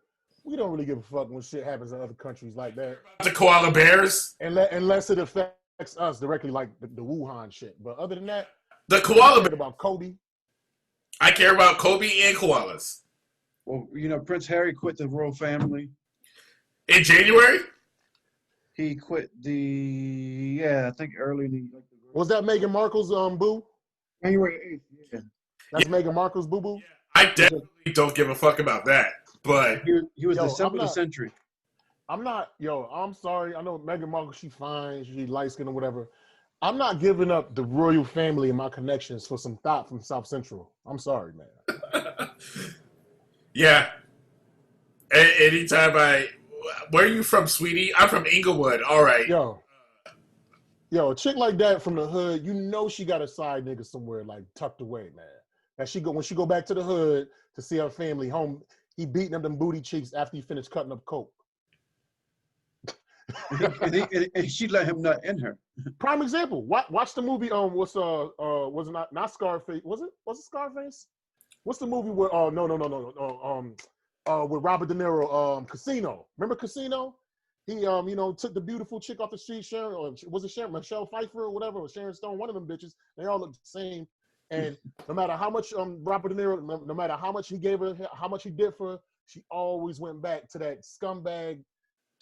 we don't really give a fuck when shit happens in other countries like that. The koala bears, unless it affects us directly, like the Wuhan shit. But other than that. The koala bear. About Kobe. I care about Kobe and koalas. Well, Prince Harry quit the royal family. In January? He quit I think early in the. Was that Meghan Markle's boo? January 8th, yeah. That's Meghan Markle's boo-boo? I definitely don't give a fuck about that. But he was the symbol of the century. I'm sorry. I know Meghan Markle, she fine, she light-skinned or whatever. I'm not giving up the royal family and my connections for some thought from South Central. I'm sorry, man. Yeah. Anytime where are you from, sweetie? I'm from Inglewood. All right. Yo, a chick like that from the hood, she got a side nigga somewhere, like, tucked away, man. That when she go back to the hood to see her family home, he beating up them booty cheeks after he finished cutting up coke. and she let him nut in her. Prime example. Watch the movie. Was it not Scarface? Was it Scarface? What's the movie with? No. With Robert De Niro. Casino. Remember Casino? He took the beautiful chick off the street, Sharon, or was it Sharon, Michelle Pfeiffer or whatever, or Sharon Stone, one of them bitches. They all look the same. And no matter how much Robert De Niro, no matter how much he gave her, how much he did for her, she always went back to that scumbag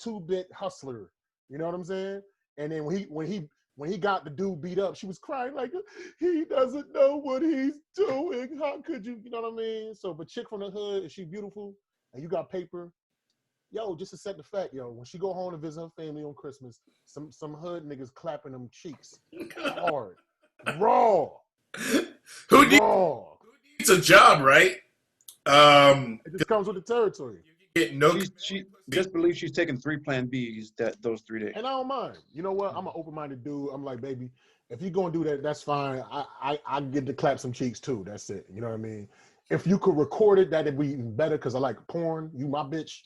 2-bit hustler. You know what I'm saying? And then when he got the dude beat up, she was crying like, he doesn't know what he's doing. How could you? You know what I mean? So, but chick from the hood, is she beautiful? And you got paper? Yo, just accept the fact, yo, when she go home to visit her family on Christmas, some hood niggas clapping them cheeks hard, raw. Who needs a job, right? It just comes with the territory. Get no. She just believes she's taking 3 Plan Bs those 3 days. And I don't mind. You know what? I'm an open-minded dude. I'm like, baby, if you're gonna do that, that's fine. I get to clap some cheeks too. That's it. You know what I mean? If you could record it, that'd be even better because I like porn. You my bitch.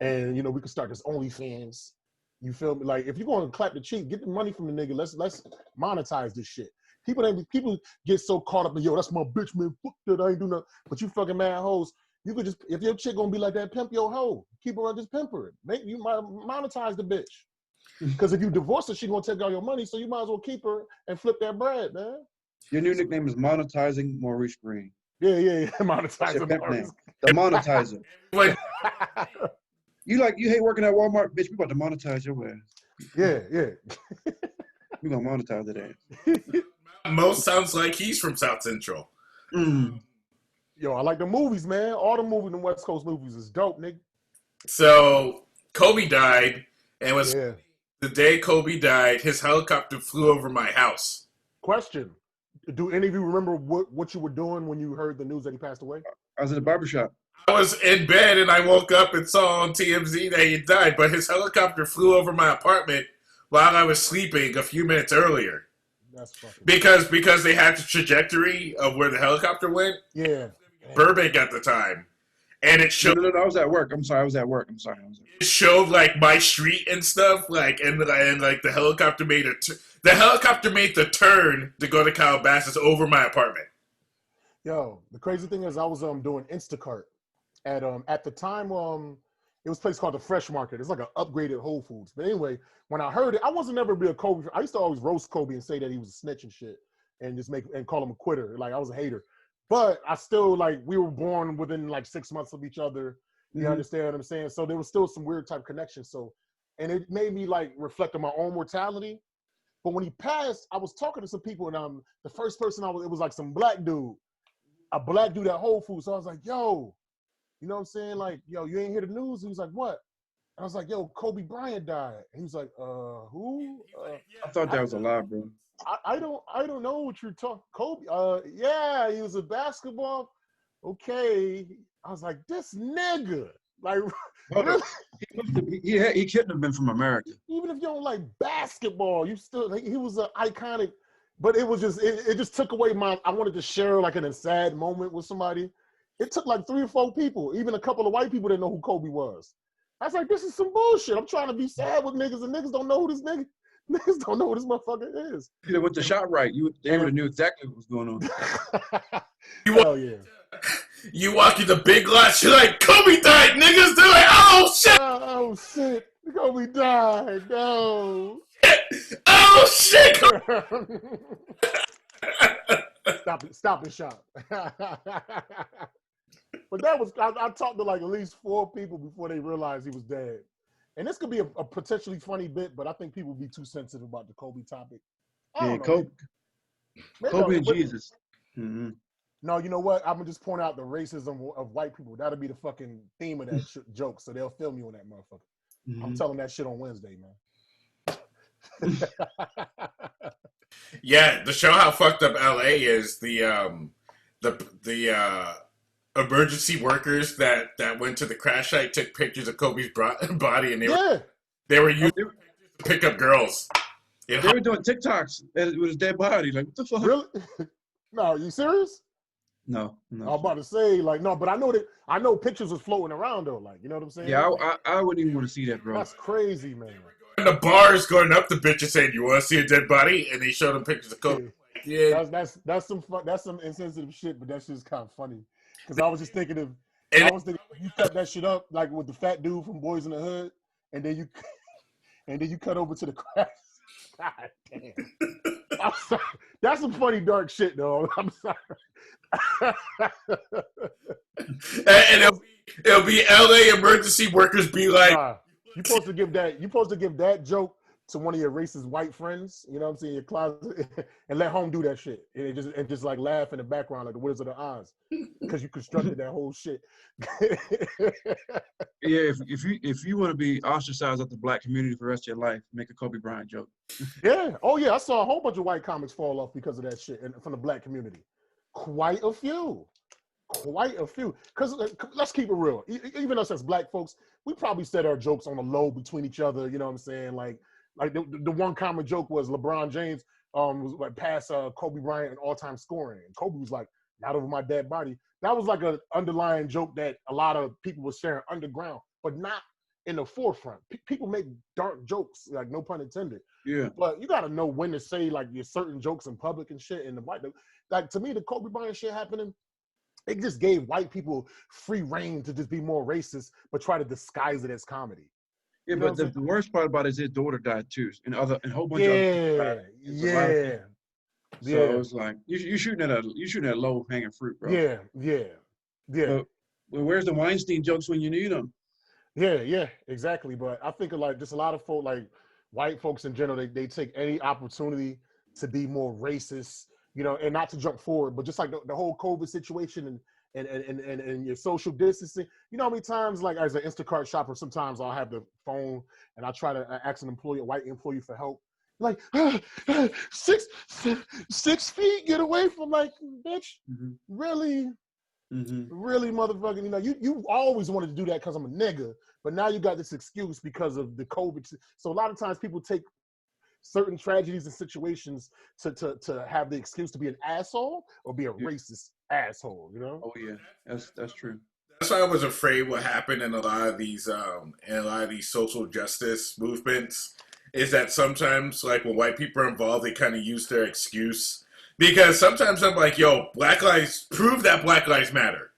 And you know, we could start this OnlyFans. You feel me? Like if you're gonna clap the cheek, get the money from the nigga. Let's monetize this shit. People get so caught up in, yo, that's my bitch, man. Fuck that, I ain't do nothing. But you fucking mad hoes. You could just, if your chick gonna be like that, pimp your hoe. Keep her on, just pimp her. You might monetize the bitch. Because if you divorce her, she gonna take all your money, so you might as well keep her and flip that bread, man. Your new nickname is Monetizing Maurice Green. Yeah. Monetizing Maurice. The Monetizer. You hate working at Walmart, bitch. We about to monetize your ass. Yeah. We gonna monetize that ass. Most sounds like he's from South Central. Yo, I like the movies, man. All the movies, the West Coast movies is dope, nigga. So Kobe died, and it was Yeah. the day Kobe died, his helicopter flew over my house. Question. Do any of you remember what you were doing when you heard the news that he passed away? I was at the barbershop. I was in bed and I woke up and saw on TMZ that he died, but his helicopter flew over my apartment while I was sleeping a few minutes earlier. That's fucking because they had the trajectory of where the helicopter went. Yeah. Burbank at the time, and it showed. No, I was at work. I'm sorry, I was at work. It showed like my street and stuff, like and like the helicopter made the turn to go to Calabasas over my apartment. Yo, the crazy thing is, I was doing Instacart at the time it was a place called the Fresh Market. It's like an upgraded Whole Foods. But anyway, when I heard it, I wasn't never be a Kobe. I used to always roast Kobe and say that he was a snitch and shit, and just call him a quitter. Like I was a hater. But I still, like, we were born within like 6 months of each other. You understand what I'm saying? So there was still some weird type connection. So, and it made me like reflect on my own mortality. But when he passed, I was talking to some people, and the first person it was like some black dude, a black dude at Whole Foods. So I was like, yo, you know what I'm saying? Like, yo, you ain't hear the news? He was like, what? And I was like, yo, Kobe Bryant died. And he was like, who? I thought that was a lie, bro. I don't know what you're talking. Kobe, yeah, he was a basketball. Okay, I was like, this nigga, like, really? He couldn't have been from America. Even if you don't like basketball, you still, he was an iconic. But it was just, it just took away I wanted to share like in a sad moment with somebody. It took like 3 or 4 people, even a couple of white people didn't know who Kobe was. I was like, this is some bullshit. I'm trying to be sad with niggas, and niggas don't know who this nigga. Niggas don't know who this motherfucker is. You know, with the shot right, they would have knew exactly what was going on. Hell yeah. You walk in the big lots, you're like, Kobe died, niggas. They're like, oh shit. Oh shit. Kobe died. No. Oh shit. Stop and shop. But that was, I talked to like at least 4 people before they realized he was dead. And this could be a potentially funny bit, but I think people would be too sensitive about the Kobe topic. Yeah, Kobe and Jesus. Mm-hmm. No, you know what? I'm going to just point out the racism of white people. That'll be the fucking theme of that joke, so they'll film you on that motherfucker. Mm-hmm. I'm telling that shit on Wednesday, man. Yeah, to show how fucked up LA is, the emergency workers that went to the crash site took pictures of Kobe's body, and they were using pictures to pick up girls. They were doing TikToks with his dead body. Like, what the fuck? Really? No, are you serious? No. I was about to say, like, no, but I know pictures was floating around though. Like, you know what I'm saying? Yeah, I wouldn't even want to see that, bro. That's crazy, man. And the bars going up to bitches saying, "You want to see a dead body?" And they showed them pictures of Kobe. Yeah, that's some insensitive shit, but that's just kind of funny. Because I was just thinking you cut that shit up like with the fat dude from Boys in the Hood, and then you cut over to the crash. God damn. I'm sorry. That's some funny dark shit, though. I'm sorry. And it'll be LA emergency workers be like, Nah, you supposed to give that joke to one of your racist white friends, you know what I'm saying, your closet, and let home do that shit. And just like laugh in the background like the Wizard of Oz. Because you constructed that whole shit. Yeah, if you want to be ostracized of the black community for the rest of your life, make a Kobe Bryant joke. Yeah. Oh yeah, I saw a whole bunch of white comics fall off because of that shit from the black community. Quite a few. Because let's keep it real. Even us as black folks, we probably said our jokes on the low between each other. You know what I'm saying? Like the one common joke was LeBron James was like past Kobe Bryant in all-time scoring, and Kobe was like, "Not over my dead body." That was like an underlying joke that a lot of people were sharing underground, but not in the forefront. People make dark jokes, like no pun intended. Yeah. But you got to know when to say like your certain jokes in public and shit. And like to me, the Kobe Bryant shit happening, it just gave white people free reign to just be more racist, but try to disguise it as comedy. Yeah, You know but the worst part about it is his daughter died too, and a whole bunch of other people died. Yeah. So it's like you shooting at low hanging fruit, bro. Yeah. But where's the Weinstein jokes when you need them? Yeah, exactly. But I think like just a lot of folk, like white folks in general, they take any opportunity to be more racist, you know, and not to jump forward, but just like the whole COVID situation and your social distancing. You know how many times, like as an Instacart shopper, sometimes I'll have the phone and I try to ask a white employee for help. Like 6 feet, get away from, like, bitch. Mm-hmm. Really, really, motherfucking. You know, you always wanted to do that because I'm a nigga, but now you got this excuse because of the COVID. So a lot of times people take certain tragedies and situations to have the excuse to be an asshole or be a racist asshole. You know? Oh yeah, that's true. That's why I was afraid what happened in a lot of these social justice movements is that sometimes, like, when white people are involved, they kind of use their excuse. Because sometimes I'm like, yo, prove that Black Lives Matter.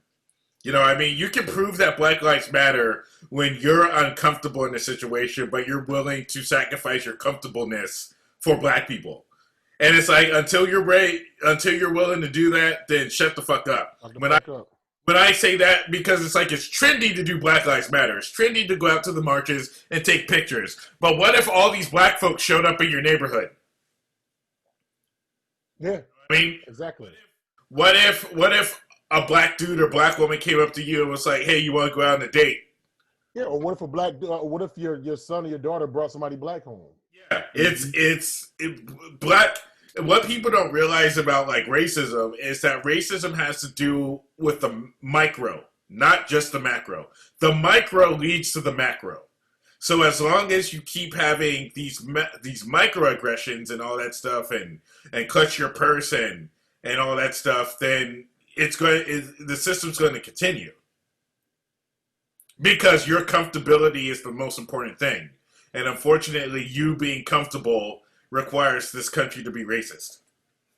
You know what I mean? You can prove that Black Lives Matter when you're uncomfortable in a situation, but you're willing to sacrifice your comfortableness for Black people. And it's like, until you're willing to do that, then shut the fuck up. When I say that, because it's like, it's trendy to do Black Lives Matter. It's trendy to go out to the marches and take pictures. But what if all these black folks showed up in your neighborhood? Yeah. I mean, exactly. What if a black dude or black woman came up to you and was like, hey, you want to go out on a date? Yeah, or what if your son or your daughter brought somebody black home? Yeah, it's black. What people don't realize about, like, racism is that racism has to do with the micro, not just the macro. The micro leads to the macro. So as long as you keep having these microaggressions and all that stuff, and clutch your purse and all that stuff, then the system's going to continue. Because your comfortability is the most important thing. And unfortunately, you being comfortable requires this country to be racist.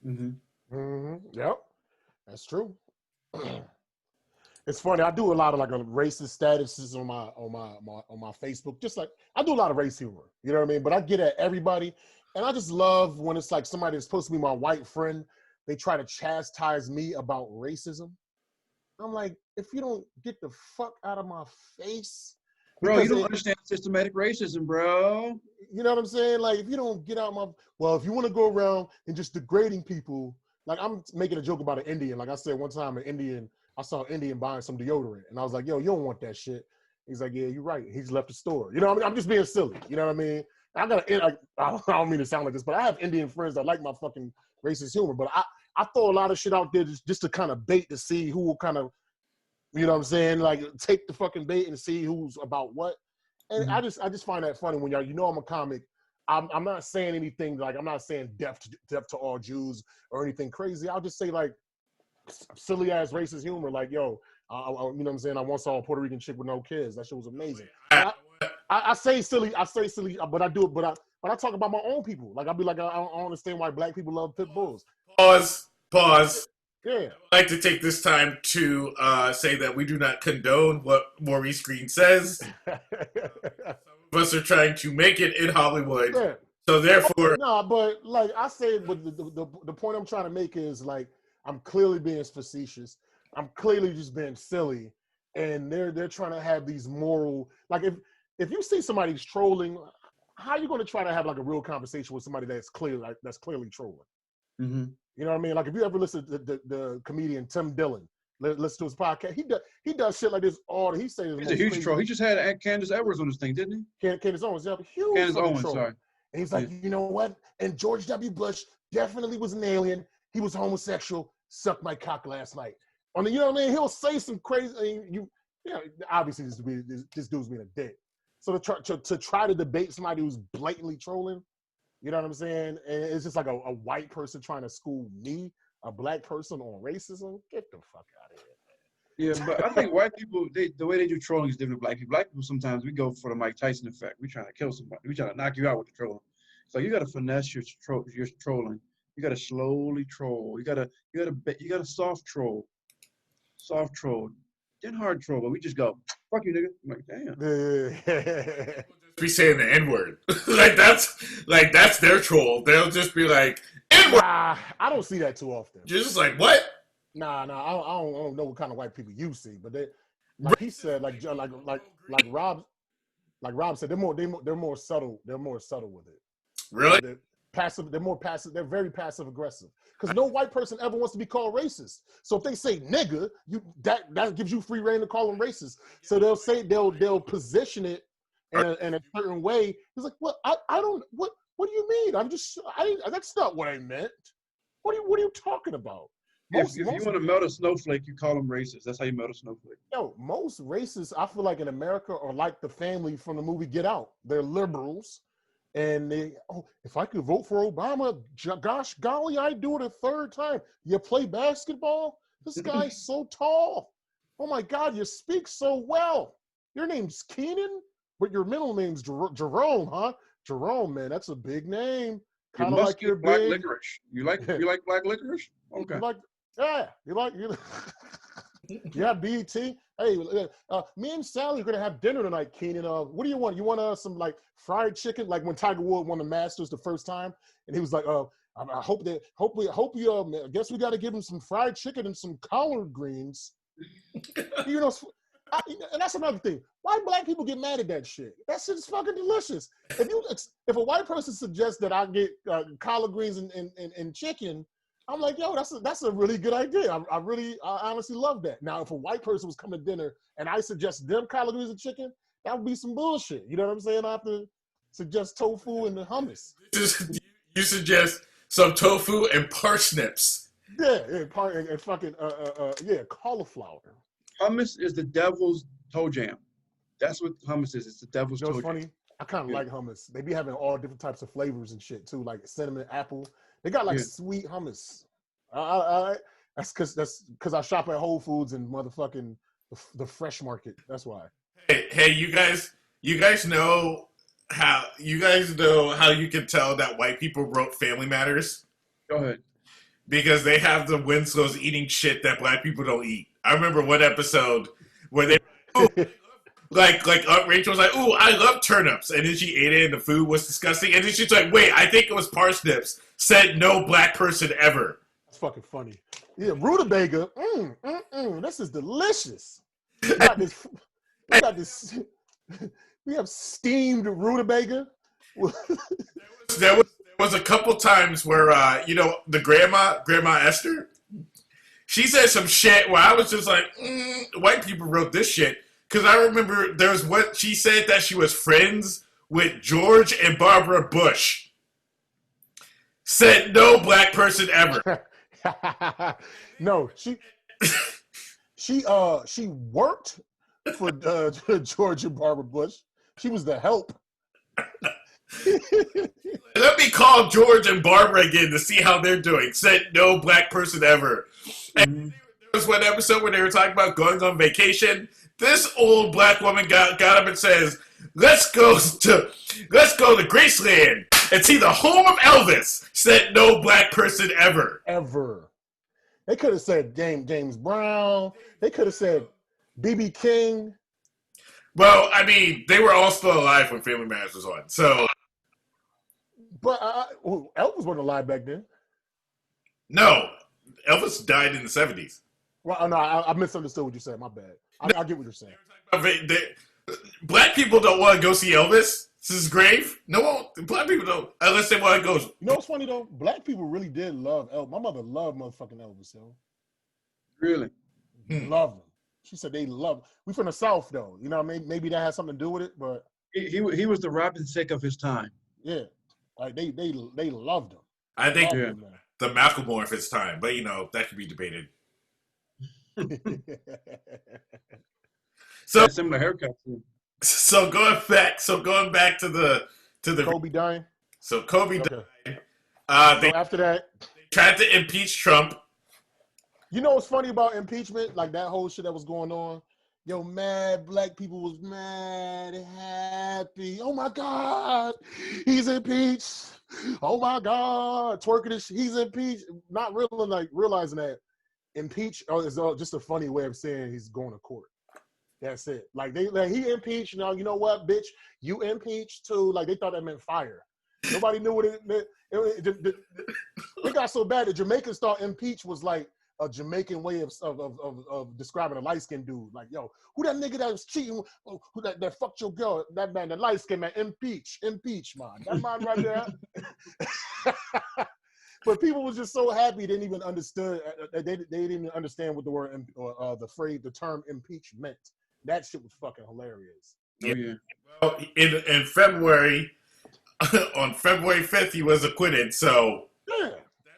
Yep, that's true. It's funny. I do a lot of like a racist statuses on my Facebook. Just like I do a lot of race humor. You know what I mean? But I get at everybody, and I just love when it's like somebody that's supposed to be my white friend. They try to chastise me about racism. I'm like, if you don't get the fuck out of my face. Bro, you don't understand systematic racism, bro. You know what I'm saying? Like, if you don't get out if you want to go around and just degrading people, like I'm making a joke about an Indian. Like I said one time, I saw an Indian buying some deodorant, and I was like, yo, you don't want that shit. He's like, yeah, you're right. He's left the store. You know what I mean? I'm just being silly. You know what I mean? I don't mean to sound like this, but I have Indian friends that like my fucking racist humor, but I throw a lot of shit out there just to kind of bait to see who will kind of, you know what I'm saying? Like, take the fucking bait and see who's about what. And I just find that funny when I'm a comic. I'm not saying anything, like, I'm not saying death to all Jews or anything crazy. I'll just say, like, silly ass racist humor. Like, yo, you know what I'm saying? I once saw a Puerto Rican chick with no kids. That shit was amazing. I say silly, but I do it. But I talk about my own people. Like, I'll be like, I don't understand why black people love pit bulls. Pause. Yeah. I'd like to take this time to say that we do not condone what Maurice Green says. Some of us are trying to make it in Hollywood. Yeah. So therefore, No, but like I said, but the point I'm trying to make is like I'm clearly being facetious. I'm clearly just being silly, and they're trying to have these moral. Like if you see somebody's trolling, how are you going to try to have like a real conversation with somebody that's clearly trolling? Mm-hmm. You know what I mean? Like if you ever listen to the comedian Tim Dillon, listen to his podcast, he does shit like this all. He says He's a huge troll. He just had Candace Edwards on this thing, didn't he? Candace Owens, yeah, huge Candace Owens, troll. sorry. And he's like, you know what? And George W. Bush definitely was an alien. He was homosexual. Sucked my cock last night. On the, you know what I mean? He'll say some crazy. Obviously this dude's being a dick. So to try to debate somebody who's blatantly trolling, you know what I'm saying? And it's just like a white person trying to school me, a black person, on racism. Get the fuck out of here. Yeah, but I think white people, the way they do trolling is different than black people. Black people, sometimes we go for the Mike Tyson effect. We're trying to kill somebody. We're trying to knock you out with the trolling. So you got to finesse your trolling. You got to slowly troll. You got to soft troll. Soft troll. Then hard troll. But we just go, fuck you, nigga. I'm like, damn. be saying the N-word. that's their troll. They'll just be like, N-word. Nah, I don't see that too often. You're just like, what? Nah, I don't know what kind of white people you see, but they, like he said, like Rob said, they're more subtle. They're more subtle with it. Really? They're passive. They're more passive. They're very passive aggressive. Because no white person ever wants to be called racist. So if they say nigga, that gives you free reign to call them racist. So they'll position it in a certain way. He's like, what? I don't. What do you mean? That's not what I meant. What are you talking about? If you want to melt a snowflake, you call them racist. That's how you melt a snowflake. Yo, most racists, I feel like in America, are like the family from the movie Get Out. They're liberals, and if I could vote for Obama, gosh golly, I'd do it a third time. You play basketball? This guy's so tall. Oh my God, you speak so well. Your name's Kenan, but your middle name's Jerome, huh? Jerome, man, that's a big name. Kind of like your black big licorice. You like black licorice? Okay. Yeah, BT. Hey, me and Sally are gonna have dinner tonight, Kenan. What do you want? You want some like fried chicken, like when Tiger Woods won the Masters the first time, and he was like, I hope I guess we got to give him some fried chicken and some collard greens. You know, and that's another thing. Why black people get mad at that shit? That shit's fucking delicious. If a white person suggests that I get collard greens and chicken, I'm like, yo, that's a really good idea. I honestly love that. Now, if a white person was coming to dinner and I suggest them collard greens and chicken, that would be some bullshit. You know what I'm saying? I have to suggest tofu and the hummus. You suggest some tofu and parsnips. Yeah, and fucking cauliflower. Hummus is the devil's toe jam. That's what hummus is. It's the devil's toe jam. Funny? I kind of like hummus. They be having all different types of flavors and shit too, like cinnamon, apple. They got like sweet hummus. That's because I shop at Whole Foods and motherfucking the fresh market. That's why. Hey, you guys know how you can tell that white people wrote Family Matters? Go ahead. Because they have the Winslows eating shit that black people don't eat. I remember one episode where they like Aunt Rachel was like, "Ooh, I love turnips," and then she ate it and the food was disgusting. And then she's like, "Wait, I think it was parsnips." Said no black person ever. That's fucking funny. Yeah, rutabaga. This is delicious. We have steamed rutabaga. There was a couple times where the grandma Esther, she said some shit where I was just like, white people wrote this shit. Because I remember there's what she said that she was friends with George and Barbara Bush. Said no black person ever. No, she worked for George and Barbara Bush. She was the help. Let me call George and Barbara again to see how they're doing. Said no black person ever. And there was one episode where they were talking about going on vacation. This old black woman got up and says, let's go to Graceland and see the home of Elvis. Said no black person ever. Ever. They could have said James Brown. They could have said B.B. King. Well, I mean, they were all still alive when Family Matters was on. So But Elvis wasn't alive back then. No, Elvis died in the 70s. Well, no, I misunderstood what you said. My bad. I get what you're saying. Black people don't want to go see Elvis. This is grave. No one. Black people don't, unless they want to go. You know what's funny though? Black people really did love Elvis. My mother loved motherfucking Elvis, yo. Really? Love him. She said they love him. We from the South though. You know, maybe that has something to do with it, but He was the Robin Thicke of his time. yeah, like they loved him. I think Loved him, the Macklemore of his time, but you know that could be debated. man. So Similar haircut too. So going back to the Kobe dying. So Kobe Okay. died. So They after that, tried to impeach Trump. you know what's funny about impeachment? Like that whole shit that was going on. Yo, mad black people was mad, happy. Oh my God, he's impeached. Oh my God, twerking this. He's impeached. Not really like realizing that impeach is just a funny way of saying he's going to court. That's it. Like he impeached. Now you know what, bitch? You impeached too. Like they thought that meant fire. Nobody knew what it meant. It got so bad that Jamaicans thought impeach was like a Jamaican way of describing a light skinned dude. Like, yo, who that nigga that was cheating? Who that fucked your girl? That man, the light skinned man, impeach, man. That man right there. But people was just so happy they didn't even understood. They didn't even understand what the word the term impeach meant. That shit was fucking hilarious. Oh, yeah. Well, in February, on February 5th, he was acquitted. So Yeah.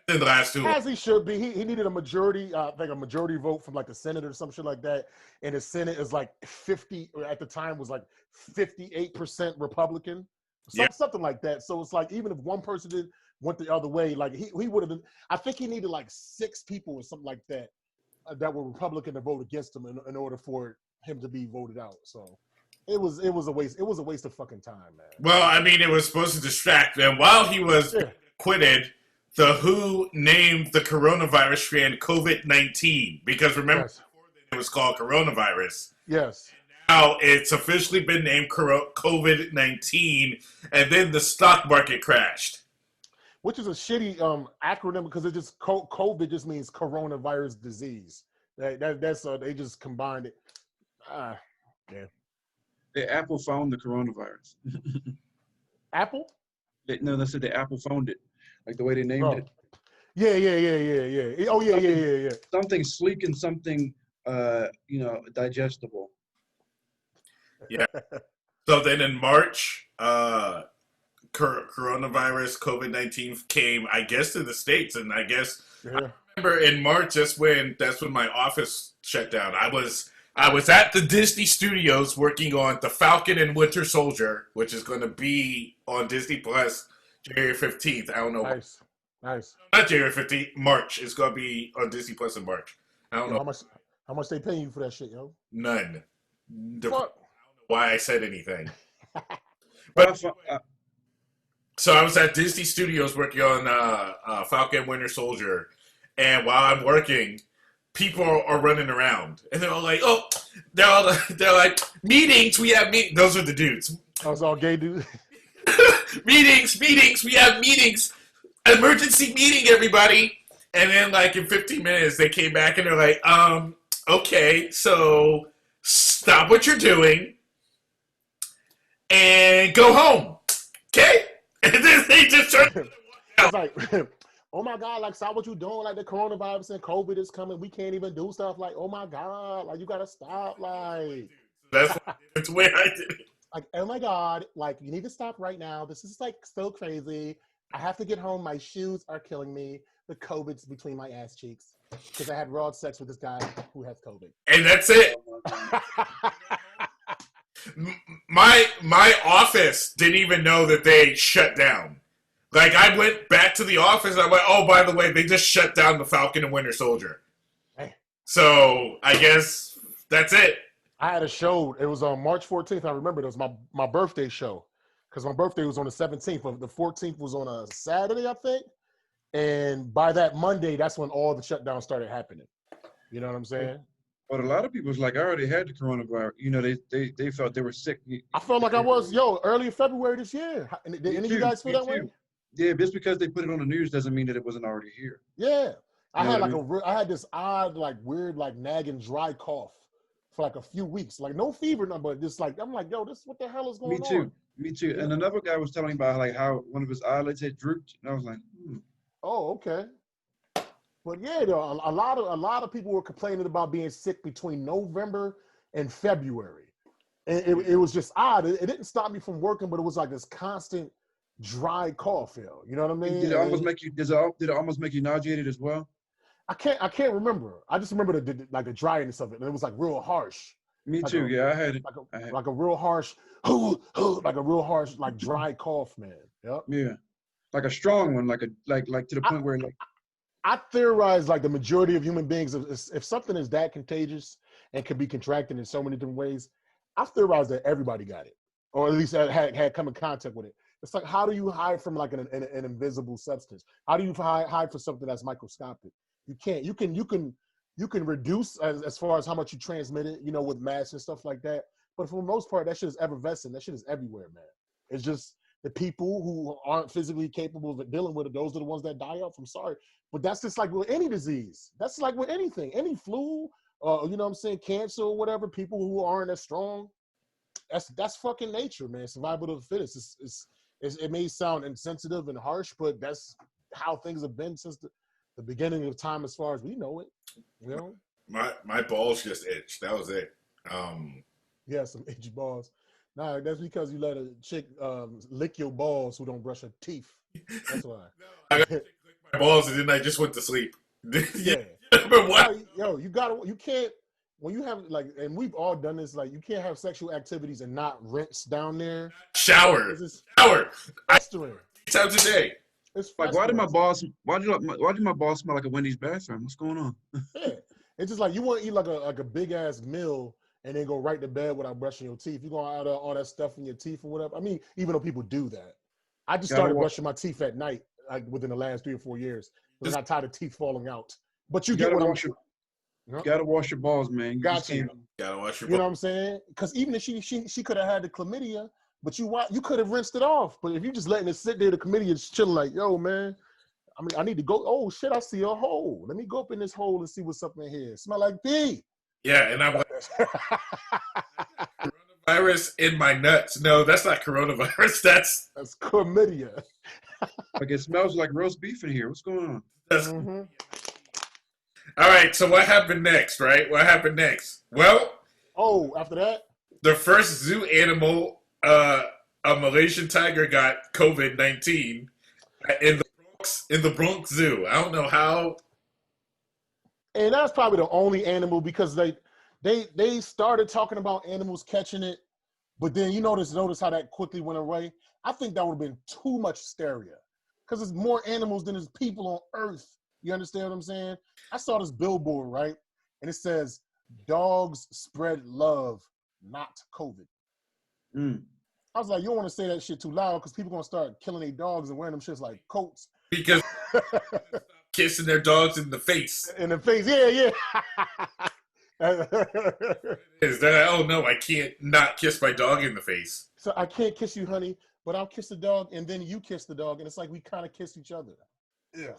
in the last 2 As he should be. He needed a majority, I think a majority vote from like the Senate or some shit like that. And the Senate is like 50, or at the time was like 58% Republican. Something like that. So it's like even if one person went the other way, like he would have been, I think he needed like 6 people or something like that that were Republican to vote against him in order for him to be voted out. So it was a waste. It was a waste of fucking time, man. Well, I mean, it was supposed to distract them. While he was acquitted, the WHO named the coronavirus strand COVID-19 because remember, before then it was called coronavirus. Yes. Now it's officially been named COVID-19, and then the stock market crashed. Which is a shitty acronym because it just COVID just means coronavirus disease. That's they just combined it. Yeah. The Apple found the coronavirus. Apple? No, they said the Apple found it. Like the way they named it. Yeah. Oh yeah. Something sleek and something digestible. Yeah. So then in March, coronavirus COVID-19 came, I guess, to the States, and I guess I remember in March that's when my office shut down. I was at the Disney Studios working on The Falcon and Winter Soldier, which is going to be on Disney Plus January 15th. I don't know. Nice. Not January 15th. March. It's going to be on Disney Plus in March. I don't know how much they paying you for that shit, yo. None. I don't know Fuck. why I said anything. But so I was at Disney Studios working on Falcon and Winter Soldier, and while I'm working, people are running around, and they're all like, "Oh, they're like meetings. We have meetings." Those are the dudes. I was all gay dudes. meetings. We have meetings. Emergency meeting, everybody. And then, like in 15 minutes, they came back and they're like, "Okay, so stop what you're doing and go home." Okay, and then they just turned. It's like, oh my God, like, stop what you doing. Like, the coronavirus and COVID is coming. We can't even do stuff. Like, oh my God, like, you got to stop. Like, that's the way I did it. Like, oh my God, like, you need to stop right now. This is like so crazy. I have to get home. My shoes are killing me. The COVID's between my ass cheeks because I had raw sex with this guy who has COVID. And that's it. My office didn't even know that they shut down. Like, I went back to the office and I went, oh, by the way, they just shut down the Falcon and Winter Soldier. Hey. So I guess that's it. I had a show. It was on March 14th. I remember it was my birthday show because my birthday was on the 17th. The 14th was on a Saturday, I think. And by that Monday, that's when all the shutdowns started happening. You know what I'm saying? But a lot of people was like, I already had the coronavirus. You know, they felt they were sick. I felt like I was, early February this year. Did any of you guys feel that way? Yeah, just because they put it on the news doesn't mean that it wasn't already here. Yeah. I You know had what I like mean? I had this odd, like weird, like nagging dry cough for like a few weeks. Like no fever, no, but just like I'm like, yo, this what the hell is Me going on? too. Me too. You And know? another guy was telling me about like how one of his eyelids had drooped, and I was like, Oh, okay. But yeah, though, a lot of people were complaining about being sick between November and February. And it was just odd. It didn't stop me from working, but it was like this constant dry cough, yo. You know what I and mean? did it almost And make you? Did it almost make you nauseated as well? I can't remember. I just remember like the dryness of it, and it was like real harsh, Me like too. a Yeah, I had it. like a I had like a real harsh, like a real harsh, like dry cough, man. Yep. yeah, like a strong one, like to the I, point where like I theorize like the majority of human beings, if something is that contagious and can be contracted in so many different ways, I theorize that everybody got it, or at least had come in contact with it. It's like, how do you hide from like an invisible substance? How do you hide from something that's microscopic? You can't. You can reduce as far as how much you transmit it, with masks and stuff like that. But for the most part, that shit is effervescent. That shit is everywhere, man. It's just the people who aren't physically capable of dealing with it. Those are the ones that die off. I'm sorry. But that's just like with any disease. That's like with anything, any flu, you know what I'm saying, cancer or whatever. People who aren't as strong, that's fucking nature, man. Survival of the fittest. It may sound insensitive and harsh, but that's how things have been since the beginning of time, as far as we know it. You know, My balls just itched. That was it. yeah, some itchy balls. Nah, that's because you let a chick lick your balls who don't brush her teeth. That's why. I got my balls and then I just went to sleep. Yeah. But what? Yo, you can't, when you have like, and we've all done this, like you can't have sexual activities and not rinse down there. Shower. Because it's Shower. festering. 3 times a day. It's like festering. why did my balls smell like a Wendy's bathroom? What's going on? Yeah. It's just like you want to eat like a big ass meal and then go right to bed without brushing your teeth. You're going to add all that stuff in your teeth or whatever. I mean, even though people do that. I just Gotta started wa- brushing my teeth at night, like within the last 3 or 4 years. Because I'm not tired of teeth falling out. But you You get gotta what I'm wash your saying. you gotta wash your balls, man. You just Got you. can't. Gotta wash your You know what balls. I'm saying? Because even if she could have had the chlamydia, but you could have rinsed it off. But if you just letting it sit there, the chlamydia is chilling like, yo, man, I mean, I need to go. Oh shit, I see a hole. Let me go up in this hole and see what's up in here. Smell like pee. Yeah, and I'm like, coronavirus in my nuts. No, that's not coronavirus. That's chlamydia. Like it smells like roast beef in here. What's going on? Mm-hmm. All right. So what happened next? Right? What happened next? Well, Oh, after that, the first zoo animal, a Malaysian tiger, got COVID-19 in the Bronx Zoo. I don't know how. and that's probably the only animal because they started talking about animals catching it, but then you notice how that quickly went away. I think that would have been too much hysteria because there's more animals than there's people on Earth. You understand what I'm saying? I saw this billboard, right? And it says, dogs spread love, not COVID. Mm. I was like, you don't want to say that shit too loud because people going to start killing their dogs and wearing them shits like coats. Because kissing their dogs in the face. In the face, yeah. Is that, oh no, I can't not kiss my dog in the face. So I can't kiss you, honey, but I'll kiss the dog and then you kiss the dog. And it's like we kind of kiss each other. Ugh.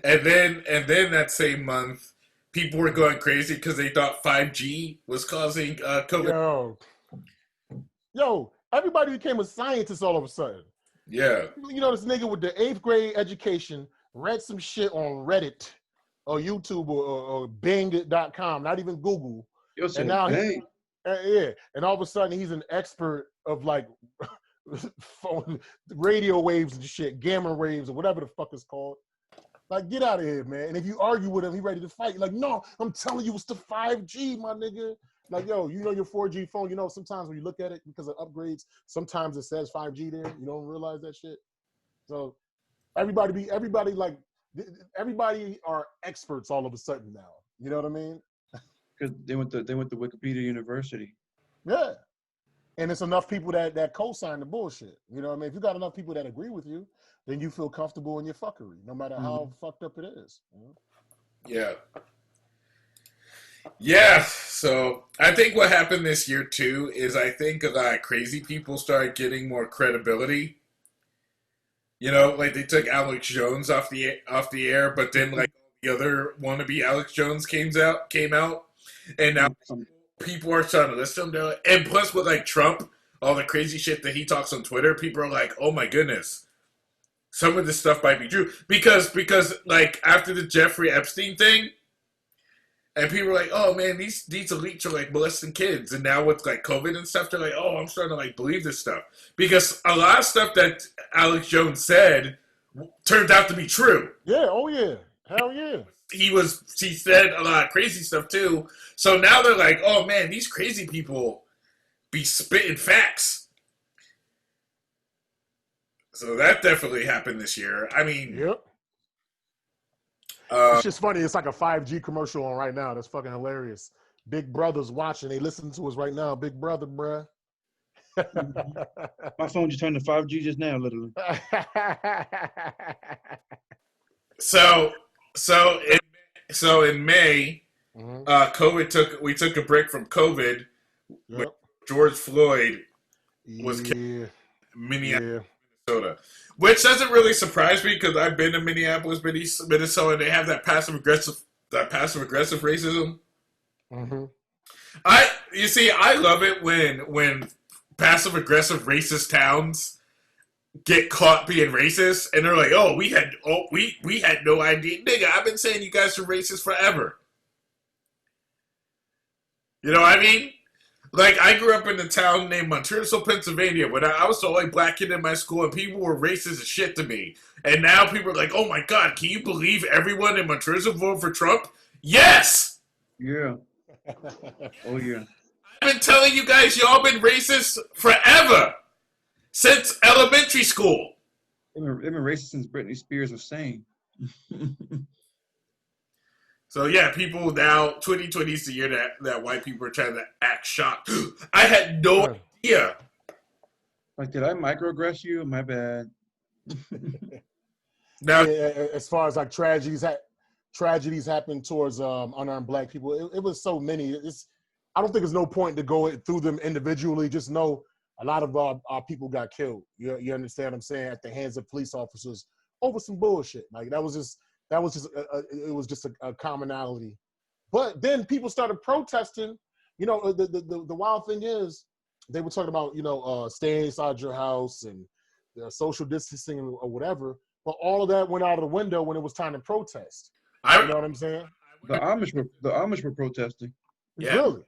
And then that same month, people were going crazy because they thought 5G was causing COVID. Yo, everybody became a scientist all of a sudden. Yeah. You know, this nigga with the 8th grade education read some shit on Reddit or YouTube or Bing.com, not even Google. Yo, And now Bing. and all of a sudden he's an expert of like phone, radio waves and shit, gamma waves or whatever the fuck it's called. Like, get out of here, man. And if you argue with him, he ready to fight. Like, no, I'm telling you, it's the 5G, my nigga. Like, yo, you know your 4G phone, you know, sometimes when you look at it because of upgrades, sometimes it says 5G there. You don't realize that shit. So everybody are experts all of a sudden now. You know what I mean? Because they went to Wikipedia University. Yeah. And it's enough people that co-sign the bullshit. You know what I mean? If you got enough people that agree with you, then you feel comfortable in your fuckery, no matter how fucked up it is. You know? Yeah. Yeah. So I think what happened this year too is I think a lot of crazy people started getting more credibility. You know, like they took Alex Jones off the air, but then like the other wannabe Alex Jones came out, and now people are starting to listen to him. And plus, with like Trump, all the crazy shit that he talks on Twitter, people are like, "Oh my goodness, some of this stuff might be true." Because like after the Jeffrey Epstein thing, and people are like, "Oh man, these elites are like molesting kids," and now with like COVID and stuff, they're like, "Oh, I'm starting to like believe this stuff," because a lot of stuff that Alex Jones said turned out to be true. Yeah. Oh yeah. Hell yeah. He said a lot of crazy stuff too. So now they're like, "Oh man, these crazy people be spitting facts." So that definitely happened this year. I mean, Yep. It's just funny. It's like a 5G commercial on right now. That's fucking hilarious. Big Brother's watching. They listen to us right now. Big Brother, bruh. My phone just turned to 5G just now, literally. So in May, we took a break from COVID. Yep. George Floyd was killed in Minneapolis, which doesn't really surprise me because I've been to Minneapolis, Minnesota, and they have that passive aggressive racism. Mm-hmm. I love it when passive aggressive racist towns get caught being racist, and they're like, "Oh, we had no idea, nigga. I've been saying you guys are racist forever." You know what I mean? Like, I grew up in a town named Montreal, Pennsylvania, when I was the only black kid in my school, and people were racist as shit to me. And now people are like, "Oh my god, can you believe everyone in Montreal voted for Trump?" Yes. Yeah. Oh yeah. I've been telling you guys, y'all been racist forever. Since elementary school. They've been racist since Britney Spears was sane. So yeah, people now, 2020 is the year that white people are trying to act shocked. I had no idea. Like, did I microaggress you? My bad. Now, as far as like tragedies happen towards unarmed black people, it was so many. I don't think there's no point to go through them individually. Just know a lot of our people got killed. You understand what I'm saying? At the hands of police officers over some bullshit. Like it was just a commonality. But then people started protesting. You know, the wild thing is they were talking about staying inside your house and social distancing or whatever. But all of that went out of the window when it was time to protest. You know what I'm saying? The Amish were protesting. Yeah. Really?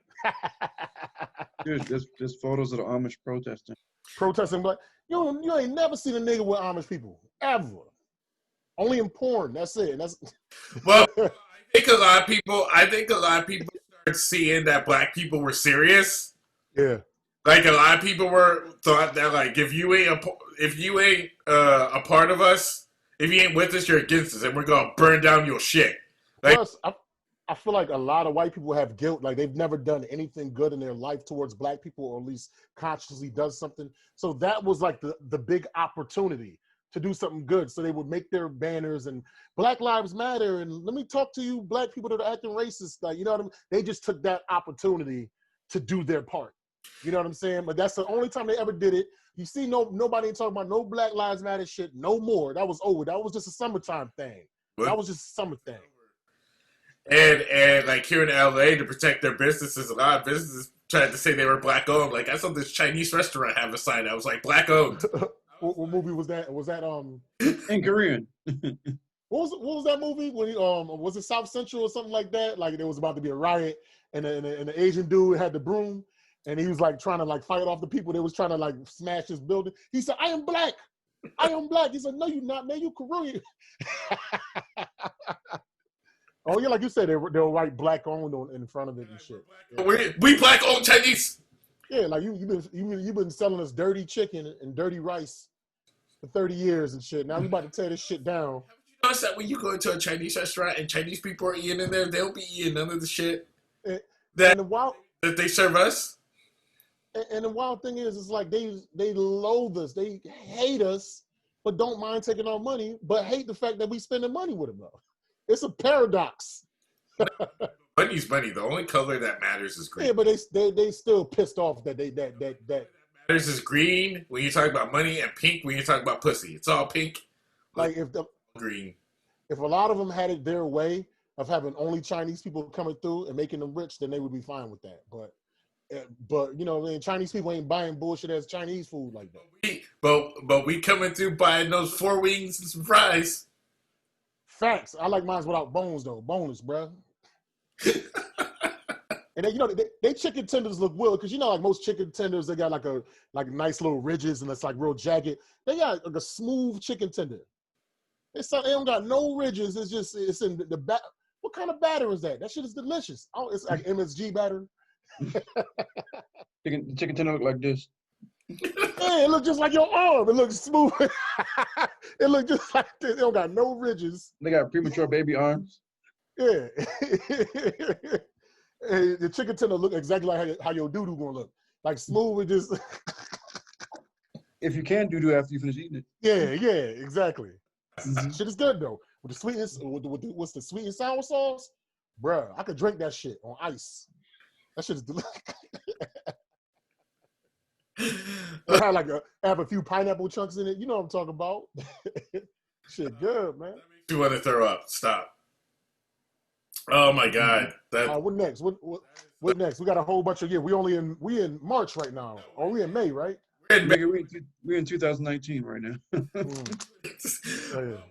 There's photos of the Amish protesting. Protesting, but you ain't never seen a nigga with Amish people ever. Only in porn. That's it. Well, I think a lot of people started seeing that black people were serious. Yeah. Like a lot of people thought that like if you ain't a part of us, if you ain't with us, you're against us, and we're gonna burn down your shit. Like, plus, I feel like a lot of white people have guilt, like they've never done anything good in their life towards black people, or at least consciously does something. So that was like the big opportunity to do something good. So they would make their banners and Black Lives Matter and let me talk to you black people that are acting racist. Like, you know what I mean? They just took that opportunity to do their part. You know what I'm saying? But that's the only time they ever did it. You see, nobody ain't talking about no Black Lives Matter shit no more. That was over. That was just a summertime thing. That was just a summer thing. And like here in LA, to protect their businesses, a lot of businesses tried to say they were black owned. Like I saw this Chinese restaurant have a sign that was like black owned. What movie was that? Was that In Korean. What was that movie? When he, was it South Central or something like that? Like there was about to be a riot, and the Asian dude had the broom, and he was like trying to like fight off the people that was trying to like smash his building. He said, "I am black. I am black." He said, "No, you're not, man. You Korean." Oh yeah, like you said, they were write black owned in front of it and shit. Yeah. We black owned Chinese. Yeah, like you've been selling us dirty chicken and dirty rice for 30 years and shit. Now we about to tear this shit down. Haven't you noticed that when you go into a Chinese restaurant and Chinese people are eating in there, they don't be eating none of the shit that they serve us? And the wild thing is, it's like they loathe us, they hate us, but don't mind taking our money, but hate the fact that we spending money with them though. It's a paradox. Money's money. The only color that matters is green. Yeah, but they still pissed off that Matters is green when you talk about money, and pink when you talk about pussy. It's all pink. like Green. if a lot of them had it their way of having only Chinese people coming through and making them rich, then they would be fine with that. But you know, Chinese people ain't buying bullshit as Chinese food like that. But we coming through buying those 4 wings and some fries. Facts. I like mine without bones though. Boneless, bro. And then, they chicken tenders look weird because like most chicken tenders, they got like nice little ridges and it's like real jagged. They got like a smooth chicken tender. They don't got no ridges. It's in the back. What kind of batter is that? That shit is delicious. Oh, it's like MSG batter. The chicken tender look like this. Yeah, it looks just like your arm. It looks smooth. It looks just like this. They don't got no ridges. They got premature baby arms. Yeah. Hey, the chicken tender look exactly like how your doo-doo gonna look. Like smooth with just If you can do after you finish eating it. Yeah, exactly. Shit is good though. With the sweetness, what's the sweet and sour sauce? Bruh, I could drink that shit on ice. That shit is delicious. Have a few pineapple chunks in it. You know what I'm talking about. Shit good, man. You want to throw up. Stop. Oh my God. What next? What next? We got a whole bunch of we in March right now. Or we in May, right? We're in 2019 right now.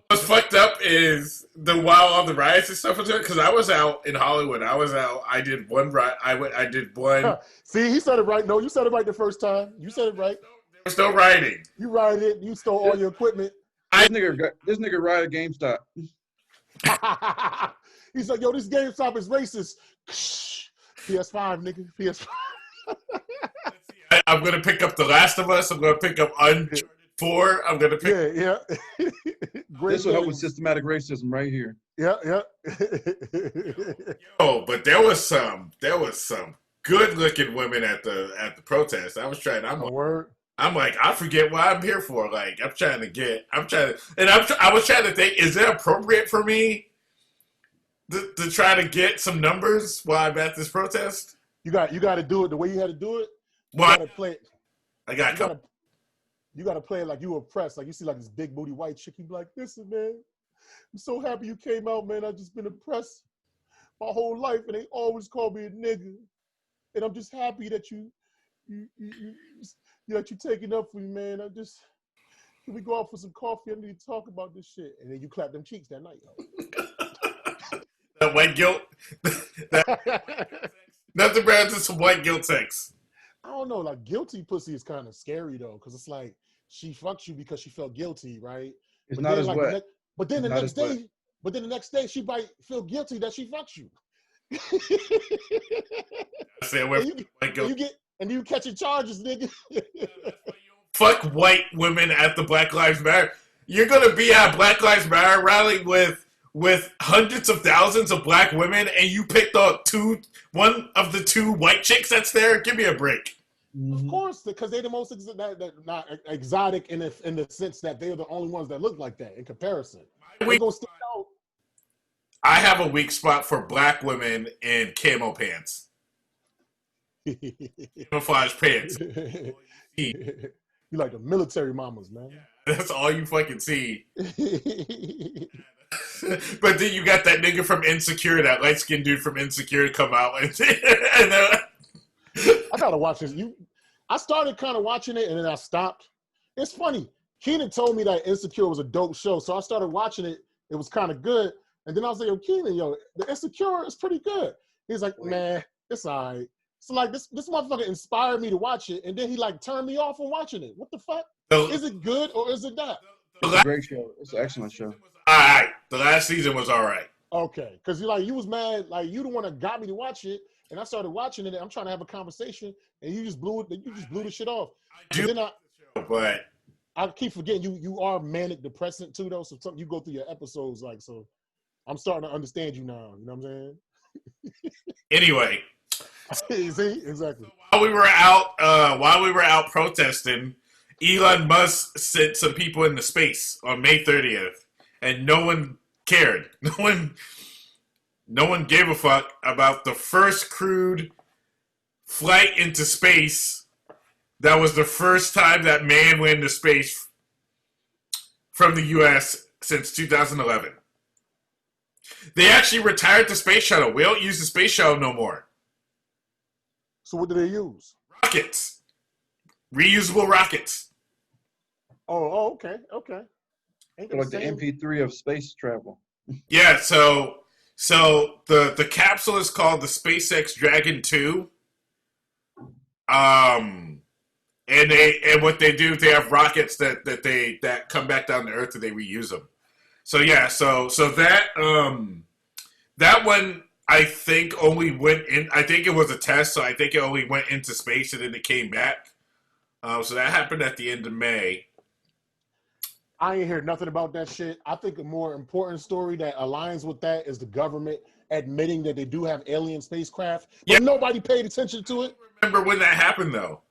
What's fucked up is while all the riots and stuff was doing, because I was out in Hollywood. I did one riot. I did one. See, he said it right. No, you said it right the first time. You said it right. There was no rioting. You rioted. You stole all your equipment. This nigga rioted GameStop. He's like, yo, this GameStop is racist. PS5, nigga. PS5. I'm going to pick up The Last of Us. I'm going to pick up Uncharted 4. I'm going to pick... Yeah. This will help with systematic racism right here. Yeah. Yo, but there was some good-looking women at the protest. I forget what I'm here for. Like, I was trying to think, is it appropriate for me to try to get some numbers while I'm at this protest? You got to do it the way you had to do it. You Well, gotta play it. You gotta play it like you were oppressed. Like you see like this big booty white chick, you be like, listen, man, I'm so happy you came out, man. I've just been oppressed my whole life and they always call me a nigga. And I'm just happy that you taking up for me, man. Can we go out for some coffee? I need to talk about this shit. And then you clap them cheeks that night. That white guilt. Nothing better than some white guilt sex. I don't know, like guilty pussy is kind of scary though, because it's like she fucked you because she felt guilty, right? It's not as wet. But then the next day she might feel guilty that she fucked you. And you catching charges, nigga. Fuck white women at the Black Lives Matter. You're gonna be at Black Lives Matter rally with hundreds of thousands of black women, and you picked up one of the 2 white chicks that's there. Give me a break. Of course, because they're the most not exotic in the sense that they're the only ones that look like that in comparison. They're gonna stand out. I have a weak spot for black women in camo pants. Camouflage pants. You like the military mamas, man. That's all you fucking see. But then you got that nigga from Insecure, that light-skinned dude from Insecure come out. I gotta watch this. I started kind of watching it and then I stopped. It's funny. Kenan told me that Insecure was a dope show, so I started watching it. It was kind of good. And then I was like, yo, Kenan, the Insecure is pretty good. He's like, man, it's all right. So like this motherfucker inspired me to watch it, and then he like turned me off from watching it. What the fuck? Is it good or is it not? It's a great show. It's an excellent show. All right. The last season was all right. Okay. Because you was mad. Like, you the one that got me to watch it. And I started watching it. And I'm trying to have a conversation. And you just blew the shit off. But I keep forgetting you are manic depressant too, though. So you go through your episodes. Like, so I'm starting to understand you now. You know what I'm saying? Anyway. See? Exactly. While we were out protesting, Elon Musk sent some people into space on May 30th, and no one cared. no one gave a fuck about the first crewed flight into space. That was the first time that man went into space from the U.S. since 2011. They actually retired the space shuttle. We don't use the space shuttle no more. So what do they use? Rockets. Reusable rockets. Oh, okay. Ain't that Like the the same? MP3 of space travel. Yeah, so the capsule is called the SpaceX Dragon 2. And what they do, they have rockets that come back down to Earth and they reuse them. So yeah, so that that one I think only went in. I think it was a test, so I think it only went into space and then it came back. So that happened at the end of May. I ain't heard nothing about that shit. I think a more important story that aligns with that is the government admitting that they do have alien spacecraft, but Yeah. nobody paid attention to it. Remember when that happened though?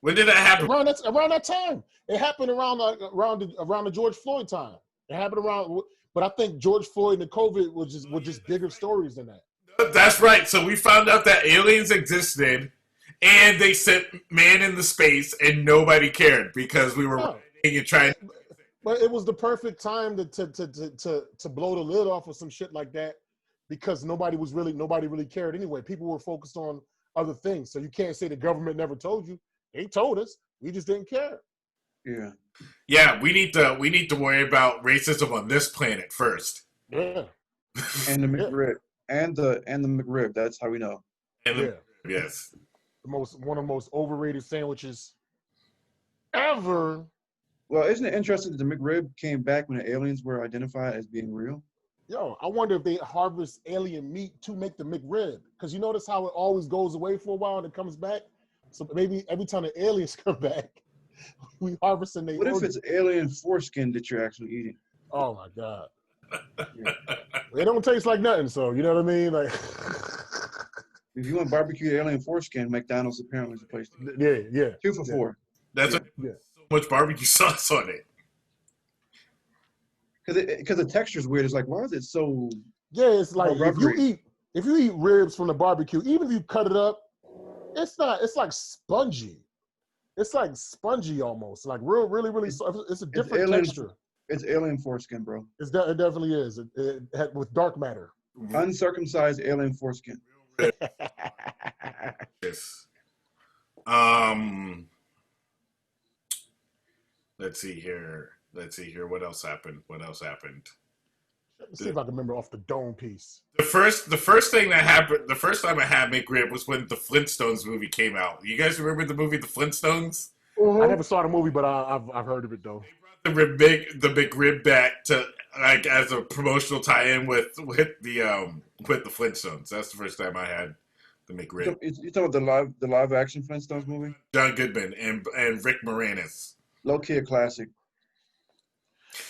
When did that happen? Around that time. It happened around the George Floyd time. It happened around, but I think George Floyd and COVID were just bigger stories than that. That's right. So we found out that aliens existed, and they sent man into space, and nobody cared because we were writing and trying. But it was the perfect time to blow the lid off of some shit like that, because nobody really cared anyway. People were focused on other things. So you can't say the government never told you. They told us. We just didn't care. Yeah. Yeah, we need to worry about racism on this planet first. Yeah. And the McRib. And the McRib. That's how we know. And yes. One of the most overrated sandwiches ever. Well, isn't it interesting that the McRib came back when the aliens were identified as being real? Yo, I wonder if they harvest alien meat to make the McRib. Because you notice how it always goes away for a while and it comes back? So maybe every time the aliens come back, we harvesting their What if organs. it's alien foreskin that you're actually eating? Oh my God. It don't taste like nothing, so you know what I mean? Like If you want barbecue alien foreskin, McDonald's apparently is the place to go. yeah. 2 for $4. That's Yeah. so much barbecue sauce on it. Because the texture's weird. It's like, why is it so? Yeah, it's like if rubbery. you eat ribs from the barbecue, even if you cut it up, it's like spongy. It's like spongy almost, like really. It's a different texture. It's alien foreskin, bro. It definitely is. It with dark matter. Uncircumcised alien foreskin. Yes. Let's see here. What else happened? Let's see if I can remember off the dome piece. The first thing that happened, the first time I had McRib was when the Flintstones movie came out. You guys remember the movie The Flintstones? I never saw the movie, but I've heard of it though. The McRib back to like as a promotional tie-in with the Flintstones. That's the first time I had the McRib. You talking about the live action Flintstones movie? John Goodman and Rick Moranis. Low key a classic.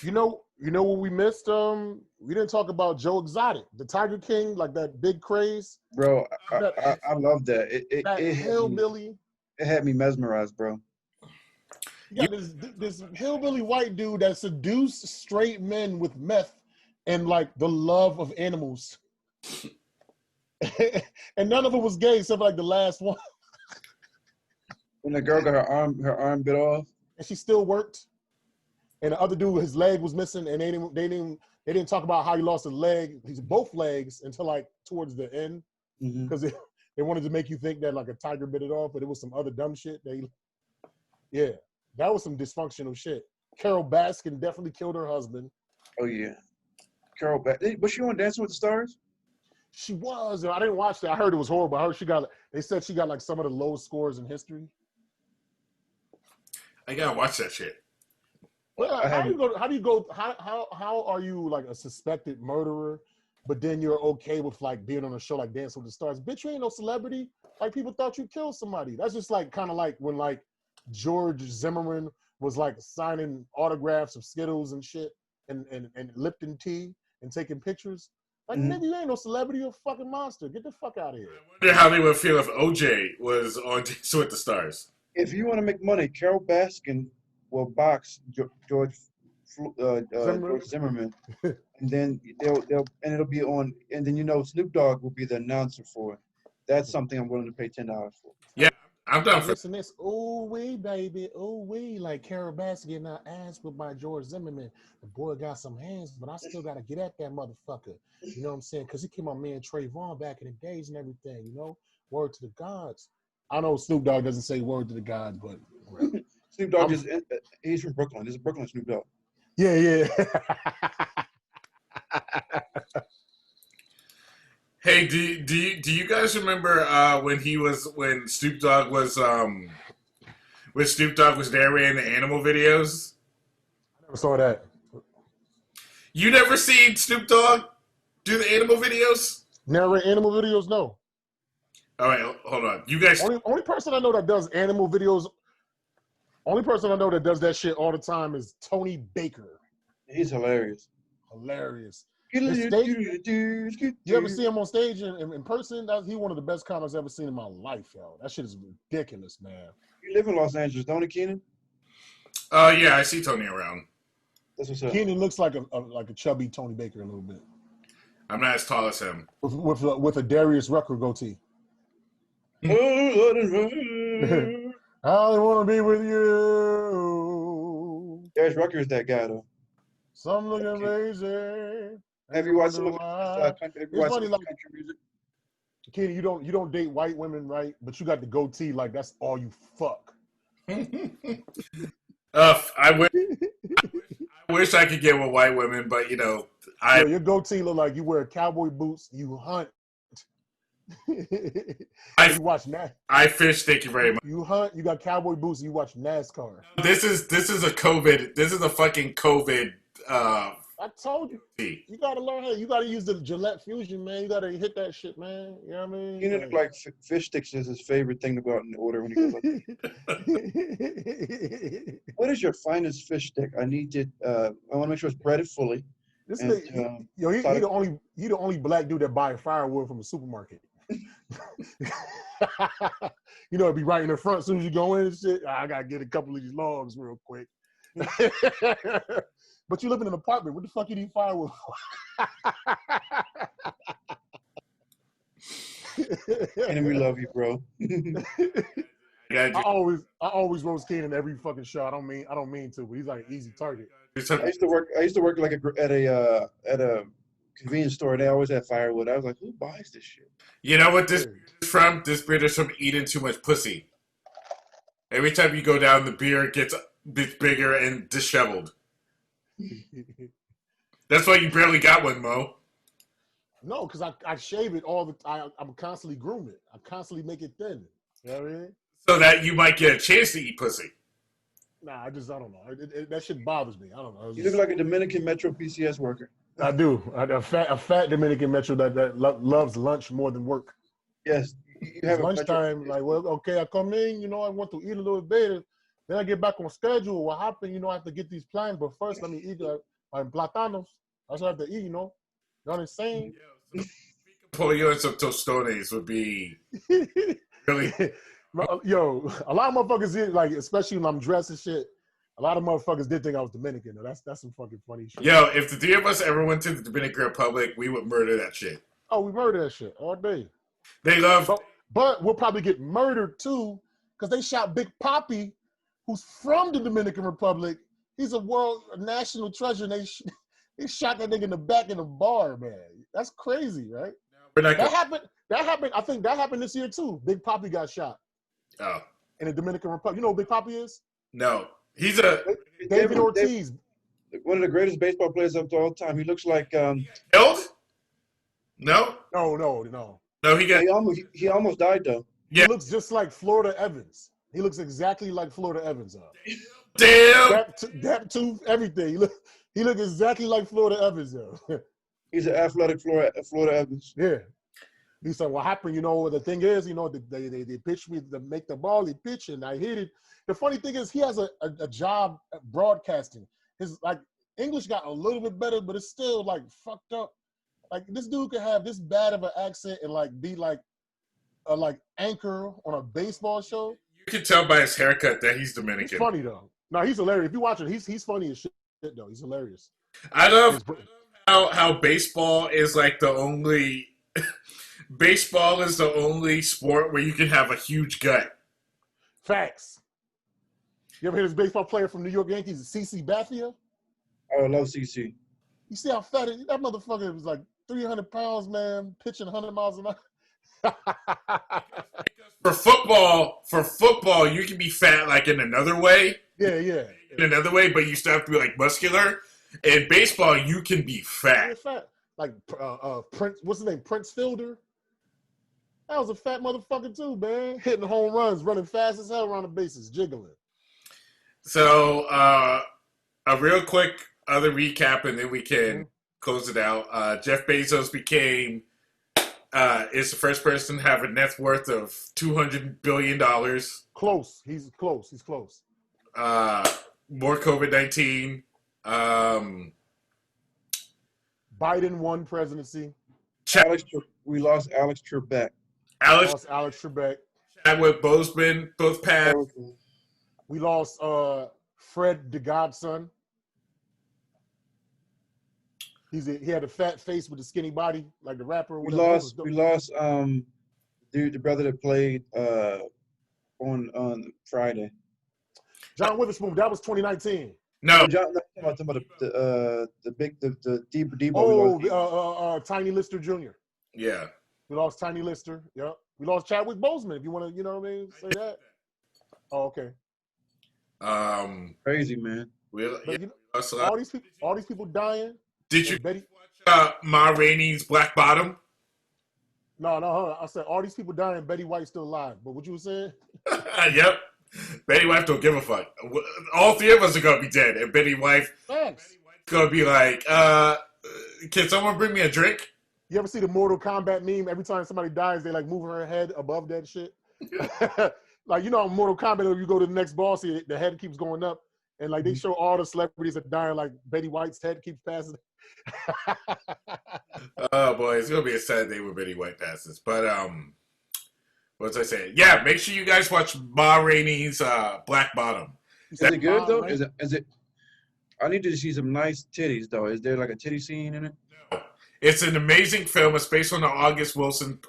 You know what we missed? We didn't talk about Joe Exotic, the Tiger King, like that big craze. Bro, I love that. That hillbilly. It had me mesmerized, bro. You got this hillbilly white dude that seduced straight men with meth and like the love of animals. And none of it was gay except like the last one. When the girl got her arm bit off. And she still worked. And the other dude, his leg was missing, and they didn't talk about how he lost his leg, both legs, until like towards the end, because they wanted to make you think that like a tiger bit it off, but it was some other dumb shit. That was some dysfunctional shit. Carol Baskin definitely killed her husband. Oh yeah, Carol Baskin. Was she on Dancing with the Stars? She was. I didn't watch that. I heard it was horrible. I heard they said she got like some of the lowest scores in history. I gotta watch that shit. Well, how are you like a suspected murderer, but then you're okay with like being on a show like Dance with the Stars? Bitch, you ain't no celebrity. Like people thought you killed somebody. That's just like kind of like when like George Zimmerman was like signing autographs of Skittles and shit and Lipton tea and taking pictures. Like nigga, you ain't no celebrity, you're a fucking monster. Get the fuck out of here. I wonder how they would feel if OJ was on Dance with the Stars. If you want to make money, Carol Baskin will box George Zimmerman and then and it'll be on, and then Snoop Dogg will be the announcer for it. That's something I'm willing to pay $10 for. Yeah, I'm down Like, for. listen, this, ooh wee, baby, ooh wee, like Carol Bass getting her ass with by George Zimmerman. The boy got some hands, but I still gotta get at that motherfucker. You know what I'm saying? Because he came on me and Trayvon back in the days and everything. You know, word to the gods. I know Snoop Dogg doesn't say word to the gods, but Snoop Dogg he's from Brooklyn. This is Brooklyn Snoop Dogg. yeah. Hey, do you guys remember when Snoop Dogg was narrating the animal videos? I never saw that. You never seen Snoop Dogg do the animal videos? Narrate animal videos? No. All right, hold on. You guys. Only person I know that does animal videos. Only person I know that does that shit all the time is Tony Baker. He's hilarious. Hilarious. You ever see him on stage in person? He one of the best comics I've ever seen in my life, yo. That shit is ridiculous, man. You live in Los Angeles, don't you, Kenan? Yeah, I see Tony around. That's what's up. Kenan looks like a chubby Tony Baker a little bit. I'm not as tall as him. With a Darius Rucker goatee. I want to be with you. Darius Rucker is that guy, though. Some look amazing. Have you watched some country music? Kenan, you don't date white women, right? But you got the goatee, like that's all you fuck. I wish I could get with white women, but your goatee look like you wear cowboy boots, you hunt. You watch NASCAR. I fish. Thank you very much. You hunt. You got cowboy boots. And you watch NASCAR. This is a COVID. This is a fucking COVID. I told you. You gotta learn how. You gotta use the Gillette Fusion, man. You gotta hit that shit, man. You know what I mean? You know, like fish sticks is his favorite thing to go out and order when he goes up. What is your finest fish stick? I need to. I want to make sure it's breaded fully. He the only black dude that buy firewood from a supermarket. It'd be right in the front as soon as you go in and shit. I gotta get a couple of these logs real quick. But you live in an apartment. What the fuck you need firewood for? And we love you, bro. I always roast Kenan every fucking show. I don't mean to, but he's like an easy target. I used to work like at a convenience store. They always had firewood. I was like, who buys this shit? You know what this is from? This beer is from eating too much pussy. Every time you go down, the beer gets bigger and disheveled. That's why you barely got one, Mo. No, because I shave it all the time. I'm constantly groom it. I constantly make it thin. You know what I mean? So that you might get a chance to eat pussy. Nah, I don't know. That shit bothers me. I don't know. You look like a Dominican Metro PCS worker. I do. A fat Dominican Metro that loves lunch more than work. Yes. You have lunchtime, like, well, okay, I come in, I want to eat a little bit. Then I get back on schedule. What happened, I have to get these plans, but first let me eat my platanos. That's what I have to eat, You know what I'm saying? Pollo and some tostones would be really... Yo, a lot of motherfuckers did, like, especially when I'm dressed and shit, a lot of motherfuckers did think I was Dominican. That's some fucking funny shit. Yo, if the three of us ever went to the Dominican Republic, we would murder that shit. Oh, we murder that shit all day. They love... But we'll probably get murdered, too, because they shot Big Papi, who's from the Dominican Republic. He's a national treasure, and they shot that nigga in the back in a bar, man. That's crazy, right? That happened. I think that happened this year, too. Big Papi got shot. Oh. In the Dominican Republic. You know who Big Papi is? No. He's a... David Ortiz. One of the greatest baseball players of all time. He looks like... Killed? No? No. No, he almost died, though. Yeah. He looks just like Florida Evans. He looks exactly like Florida Evans. Damn! That tooth, everything. He look exactly like Florida Evans, yo. He's an athletic Florida Evans. Yeah. He said, what happened, the thing is, they pitched me to make the ball, he pitched and I hit it. The funny thing is he has a job at broadcasting. His English got a little bit better, but it's still fucked up. Like this dude could have this bad of an accent and be a anchor on a baseball show. You can tell by his haircut that he's Dominican. He's funny though. No, he's hilarious. If you watch it, he's funny as shit though. He's hilarious. I love how baseball is like the only baseball is the only sport where you can have a huge gut. Facts. You ever hear this baseball player from New York Yankees, CC Bathia? Oh, I love CC. You see how fat it is? That motherfucker was like 300 pounds, man, pitching 100 miles an hour. For football, you can be fat like in another way. Yeah. In another way, but you still have to be like muscular. In baseball, you can be fat. Like Prince, what's his name? Prince Fielder. That was a fat motherfucker too, man. Hitting home runs, running fast as hell around the bases, jiggling. So, a real quick other recap, and then we can close it out. Jeff Bezos is the first person to have a net worth of $200 billion. Close. He's close. More COVID-19. Biden won presidency. We lost Alex Trebek. Alex Trebek. Chadwick Boseman both passed. We lost Fred the Godson. He had a fat face with a skinny body, like the rapper. We lost the brother that played on Friday. John Witherspoon. That was 2019. No, John, I'm talking about the Debo. Oh, Tiny Lister Jr. Yeah. We lost Tiny Lister. Yep. We lost Chadwick Boseman. If you want to, you know what I mean, say that. Oh, okay. Crazy, man. All these people dying. Did you watch Ma Rainey's Black Bottom? No, hold on. I said all these people dying. Betty White's still alive. But what you were saying? Yep. Betty White don't give a fuck. All three of us are gonna be dead, and Betty White gonna be like, "Can someone bring me a drink?" You ever see the Mortal Kombat meme? Every time somebody dies, they like move her head above that shit. Like, you know, in Mortal Kombat, you go to the next boss, the head keeps going up, and like they show all the celebrities that dying, like Betty White's head keeps passing. Oh boy, it's gonna be a sad day when Betty White passes. But what was I saying? Yeah, make sure you guys watch Ma Rainey's Black Bottom. Is it good though? Is it? I need to see some nice titties though. Is there like a titty scene in it? No, it's an amazing film. It's based on the August Wilson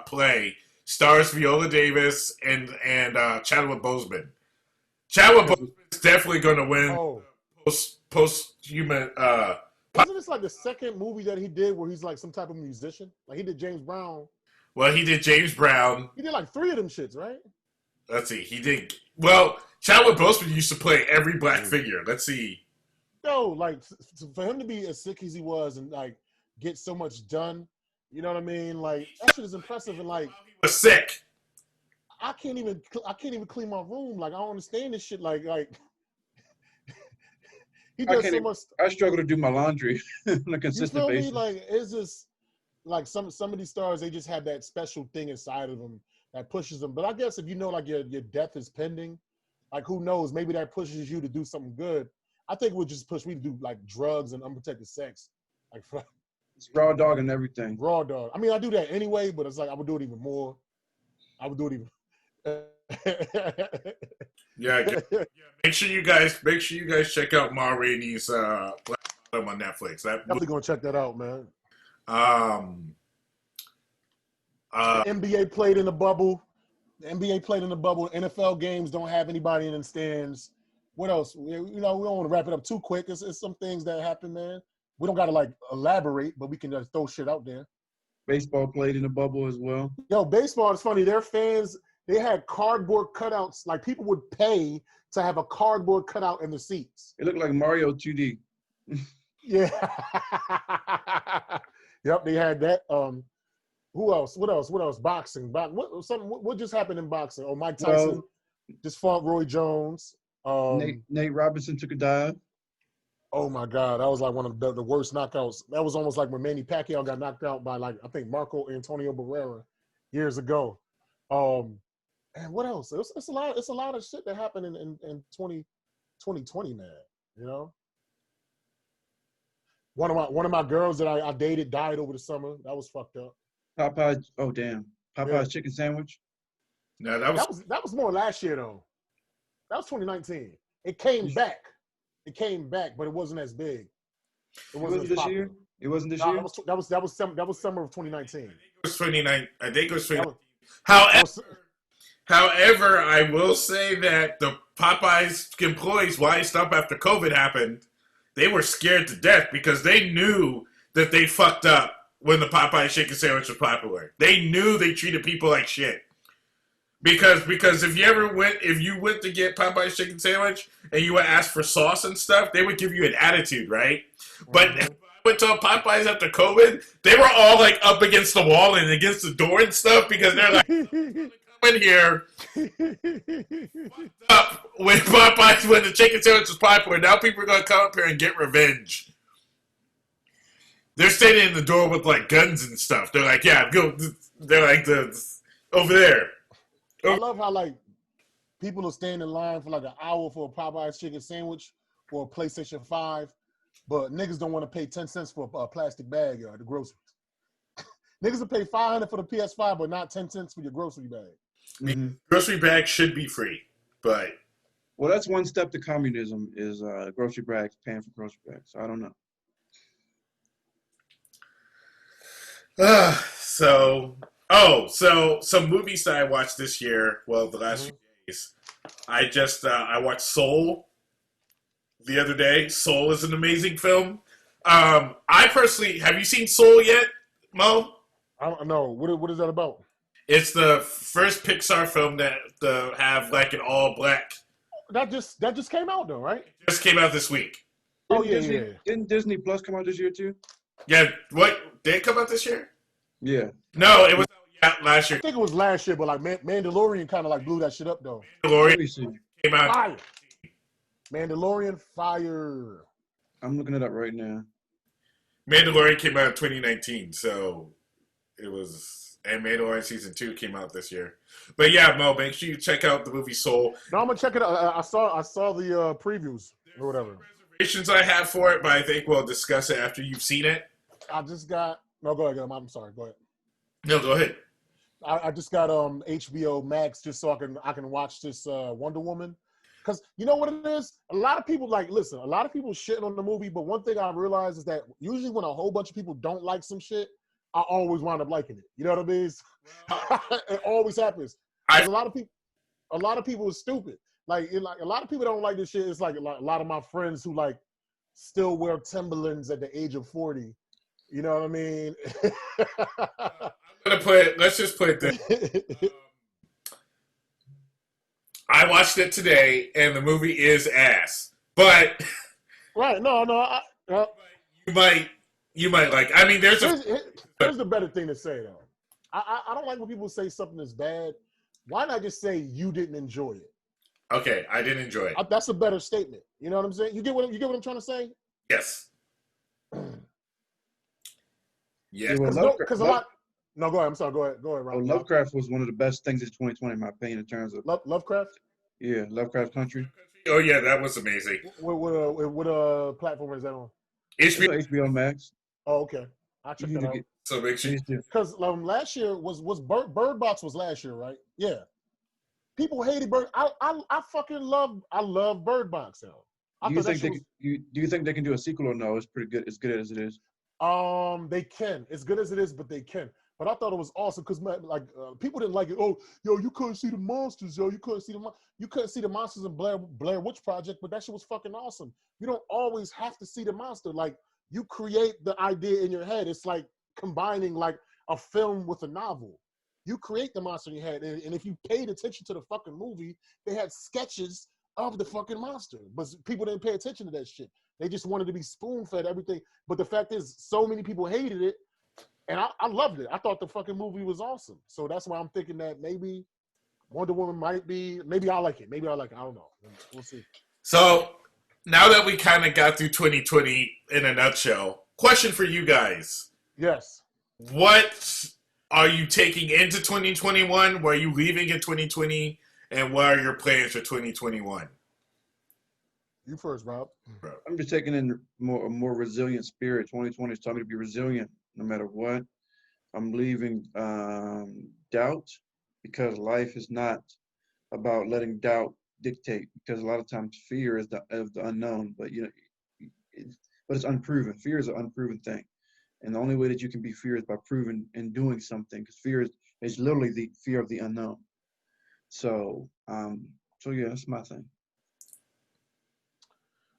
play. Stars Viola Davis and Chadwick Boseman. Chadwick Boseman is definitely going to win post-human. Wasn't this like the second movie that he did where he's like some type of musician? Like he did James Brown. Well, he did James Brown. He did like 3 of them shits, right? Let's see. He did. Well, Chadwick Boseman used to play every black figure. Let's see. Yo, like for him to be as sick as he was and like get so much done, you know what I mean? Like that shit is impressive. And like he was sick. I can't even clean my room. Like I don't understand this shit. Like he does so much. I struggle to do my laundry on a consistent basis. Me? Like it's just like some of these stars, they just have that special thing inside of them that pushes them. But I guess if you know like your death is pending, like who knows? Maybe that pushes you to do something good. I think it would just push me to do like drugs and unprotected sex. Like it's raw dog and everything. Raw dog. I mean, I do that anyway, but it's like I would do it even more. I would do it even. Yeah. Make sure you guys check out Ma Rainey's Black Bottom on Netflix. Definitely gonna check that out, man. The NBA played in the bubble. The NBA played in the bubble. NFL games don't have anybody in the stands. What else? We don't want to wrap it up too quick. It's some things that happen, man. We don't gotta like elaborate, but we can just throw shit out there. Baseball played in the bubble as well. Yo, baseball is funny. Their fans, they had cardboard cutouts. Like people would pay to have a cardboard cutout in the seats. It looked like Mario 2D. Yeah. Yep, they had that. Who else? What else? Boxing. What just happened in boxing? Oh, Mike Tyson just fought Roy Jones. Nate Robinson took a dive. Oh my God, that was like one of the worst knockouts. That was almost like when Manny Pacquiao got knocked out by like I think Marco Antonio Barrera years ago. And what else? It's a lot of shit that happened in 2020, man. You know, one of my girls that I dated died over the summer. That was fucked up. Popeye's. Oh damn, Popeye's chicken sandwich. No, that was more last year though. That was 2019. It came back. But it wasn't as big. It wasn't this year. It wasn't this No, year? that was summer of 2019. It was 29. I think it was 29. That was, However, that was, however, I will say that the Popeyes employees, wised up after COVID happened, they were scared to death because they knew that they fucked up when the Popeyes chicken sandwich was popular. They knew they treated people like shit. Because if you went to get Popeyes chicken sandwich and you would ask for sauce and stuff, they would give you an attitude, right? But when I went to Popeyes after COVID, they were all like up against the wall and against the door and stuff because they're like, come in here up when Popeyes, when the chicken sandwich was popular. Now people are gonna come up here and get revenge. They're standing in the door with like guns and stuff. They're like, yeah, go. They're like over there. I love how like people will stand in line for like an hour for a Popeyes chicken sandwich or a PlayStation 5, but niggas don't want to pay 10 cents for a plastic bag at the groceries. Niggas will pay $500 for the PS5, but not 10 cents for your grocery bag. Mm-hmm. Grocery bag should be free, but Well, that's one step to communism is grocery bags, paying for grocery bags. So I don't know. So some movies that I watched this year, well, the last few days, I watched Soul the other day. Soul is an amazing film. I personally, have you seen Soul yet, Mo? I don't know. What is that about? It's the first Pixar film that have like an all black. That just came out though, right? Just came out this week. Oh Didn't yeah, Disney, yeah. Didn't Disney Plus come out this year too? Yeah, what did it come out this year? Yeah. No, it was out last year. I think it was last year, but like Mandalorian kind of like blew that shit up though. Let Mandalorian me see. came out. Fire. Mandalorian fire. I'm looking it up right now. Mandalorian came out in 2019, so it was, and Mandalorian season 2 came out this year. But yeah, Mo, make sure you check out the movie Soul. No, I'm gonna check it out. I saw the previews or whatever. Reservations I have for it, but I think we'll discuss it after you've seen it. I just got no. Go ahead. I'm sorry. Go ahead. No, go ahead. I just got HBO Max just so I can watch this Wonder Woman. Because you know what it is? A lot of people listen, a lot of people shitting on the movie, but one thing I realized is that usually when a whole bunch of people don't like some shit, I always wind up liking it. You know what I mean? It always happens. 'Cause a lot of people are stupid. Like a lot of people don't like this shit. It's like a lot of my friends who like still wear Timberlands at the age of 40. You know what I mean? Let's just put it this. I watched it today, and the movie is ass. But right, no. you might like. I mean, Here's the better thing to say though. I don't like when people say something is bad. Why not just say you didn't enjoy it? Okay, I didn't enjoy it. That's a better statement. You know what I'm saying? You get what I'm trying to say? Yes. Yes. Yeah, Because a lot. No, go ahead. I'm sorry. Go ahead, Robert. Lovecraft was one of the best things in 2020, in my opinion, in terms of Lovecraft. yeah, Lovecraft Country. Oh yeah, that was amazing. What platform is that on? It's HBO. on HBO Max. Oh, okay. I checked that out. So make sure. Because last year was Bird Box was last year, right? Yeah. People hated Bird. I fucking love Bird Box though. Do you think they can do a sequel or no? It's pretty good. It's good as it is. They can. It's good as it is, but they can. But I thought it was awesome because people didn't like it. Oh, yo, you couldn't see the monsters, yo. You couldn't see the monsters in Blair Witch Project, but that shit was fucking awesome. You don't always have to see the monster. Like you create the idea in your head. It's like combining like a film with a novel. You create the monster in your head, and if you paid attention to the fucking movie, they had sketches of the fucking monster, but people didn't pay attention to that shit. They just wanted to be spoon-fed everything. But the fact is, so many people hated it, and I loved it. I thought the fucking movie was awesome. So that's why I'm thinking that maybe Wonder Woman might be, maybe I like it. I don't know. We'll see. So now that we kind of got through 2020 in a nutshell, question for you guys. Yes. What are you taking into 2021? What are you leaving in 2020? And what are your plans for 2021? You first, Rob. I'm just taking in a more resilient spirit. 2020 is taught me to be resilient no matter what. I'm leaving doubt because life is not about letting doubt dictate. Because a lot of times fear is the unknown, but but it's unproven. Fear is an unproven thing. And the only way that you can be fear is by proving and doing something, because fear is literally the fear of the unknown. So, yeah, that's my thing.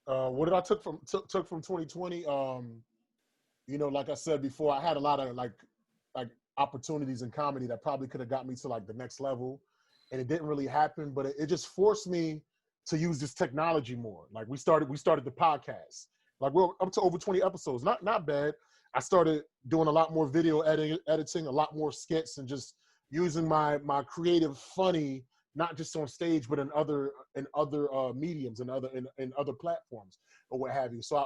What did I took from 2020? You know, like I said before, I had a lot of like opportunities in comedy that probably could have got me to like the next level, and it didn't really happen. But it just forced me to use this technology more. Like we started the podcast. Like we're up to over 20 episodes. Not bad. I started doing a lot more video editing, a lot more skits, and just using my creative funny, not just on stage, but in other mediums and other platforms or what have you. So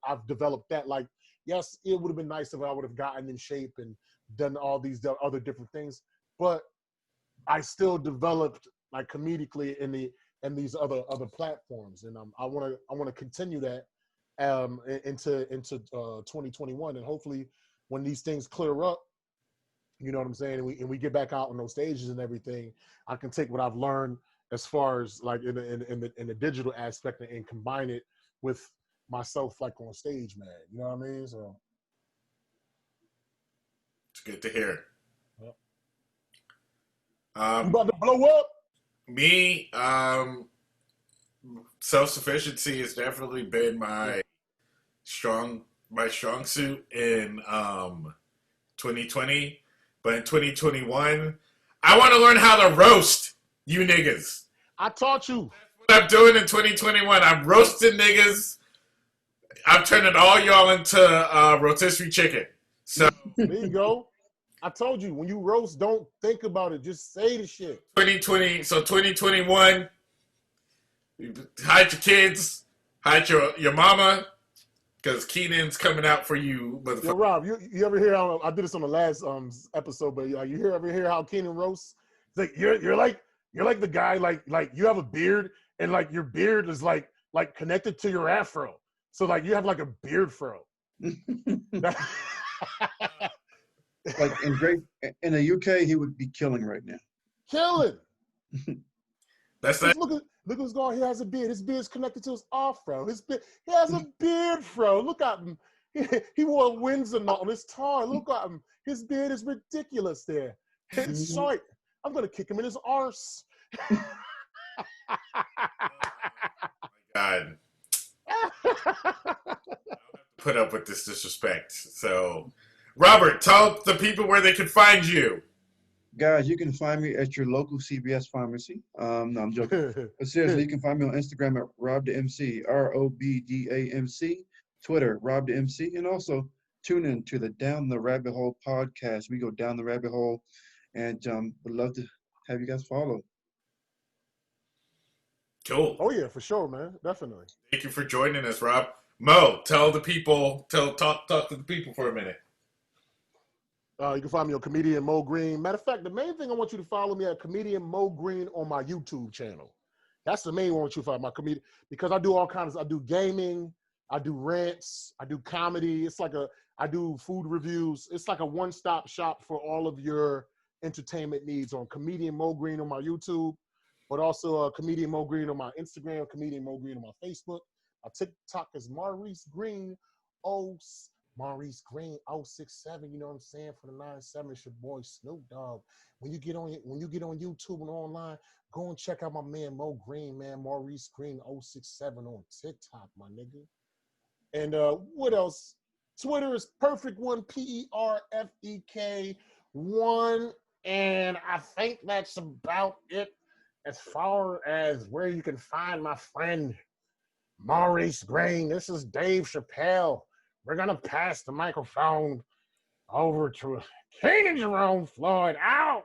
I've developed that. Like, yes, it would have been nice if I would have gotten in shape and done all these other different things, but I still developed like comedically in these other platforms, and I want to continue that into 2021, and hopefully when these things clear up, you know what I'm saying, and we get back out on those stages and everything, I can take what I've learned as far as like in the digital aspect and combine it with myself like on stage, man. You know what I mean? So it's good to hear. Yep. You about to blow up? Me, self-sufficiency has definitely been my strong suit in 2020, but in 2021 I want to learn how to roast you niggas. I taught you. That's what I'm doing in 2021. I'm roasting niggas. I'm turning all y'all into rotisserie chicken. So there you go. I told you, when you roast, don't think about it. Just say the shit. 2021, hide your kids, hide your mama, because Kenan's coming out for you. Yo, Rob, you ever hear how I did this on the last episode, but you ever hear how Kenan roasts? It's like you're like the guy like you have a beard and like your beard is like connected to your afro, so like you have like a beard fro. Like in the UK, he would be killing right now. Killing. That's like, look what's going on. He has a beard. His beard's connected to his afro. He has a beard fro. Look at him. He wore a Windsor knot on his tie. Look at him. His beard is ridiculous there. It's shite. I'm gonna kick him in his arse. oh my God. Put up with this disrespect. So, Robert, tell the people where they can find you. Guys, you can find me at your local CVS pharmacy. No, I'm joking. But seriously, you can find me on Instagram at RobTheMC, RobDAMC, Twitter, RobTheMC, and also tune in to the Down the Rabbit Hole podcast. We go down the rabbit hole, and would love to have you guys follow. Cool. Oh yeah, for sure, man. Definitely. Thank you for joining us, Rob. Mo, talk to the people for a minute. You can find me on Comedian Mo Green. Matter of fact, the main thing I want you to follow me at Comedian Mo Green on my YouTube channel. That's the main one I want you to follow my comedian, because I do all kinds. I do gaming, I do rants, I do comedy. I do food reviews. It's like a one-stop shop for all of your entertainment needs on Comedian Mo Green on my YouTube, but also Comedian Mo Green on my Instagram, Comedian Mo Green on my Facebook. My TikTok is Maurice Green. Maurice Green 067, you know what I'm saying? For the 97, it's your boy Snoop Dogg. When you get on YouTube and online, go and check out my man Mo Green, man. Maurice Green 067 on TikTok, my nigga. And what else? Twitter is Perfect1, PERFEK1. And I think that's about it as far as where you can find my friend Maurice Green. This is Dave Chappelle. We're going to pass the microphone over to Kenan Jerome Floyd. Out!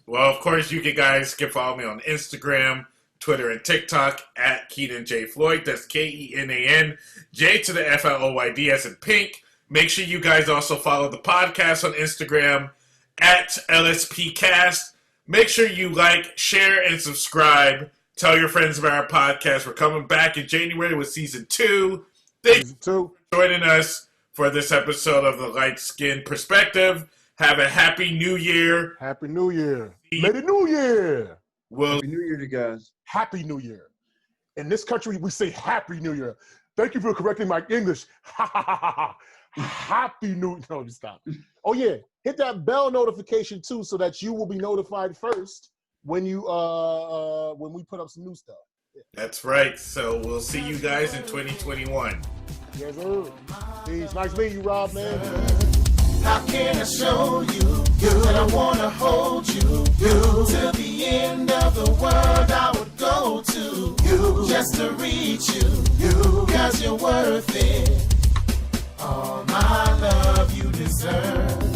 Well, of course, you guys can follow me on Instagram, Twitter, and TikTok at Kenan J. Floyd. That's Kenan, J to the FLOYD as in pink. Make sure you guys also follow the podcast on Instagram at LSPcast. Make sure you like, share, and subscribe. Tell your friends about our podcast. We're coming back in January with season 2. Thank you for joining us for this episode of The Light Skin Perspective. Have a happy new year. Happy New Year. Merry New Year. Happy New Year to you guys. Happy New Year. In this country, we say Happy New Year. Thank you for correcting my English. Ha ha ha ha ha. Happy New Year. No, stop. Oh yeah, hit that bell notification too, so that you will be notified first when you when we put up some new stuff. Yeah. That's right. So we'll see you guys in 2021. Yes, sir. Peace. Nice meeting you, Rob, man. How can I show you that I wanna hold you till the end of the world I would go to just to reach you, cause you're worth it. All my love you deserve.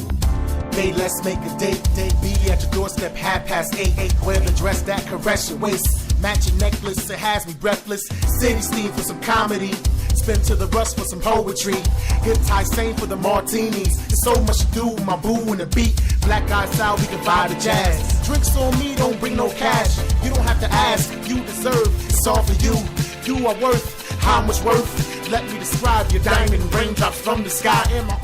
Hey, let's make a date. Be at your doorstep 8:30. Wear the dress that caress your waist. Matching necklace, it has me breathless. City steam for some comedy. Spin to the rust for some poetry. Hip tie same for the martinis. There's so much to do, my boo and the beat. Black guy style, we can vibe the jazz. Drinks on me, don't bring no cash. You don't have to ask, you deserve. It's all for you. You are worth how much worth? Let me describe your diamond raindrops from the sky. And my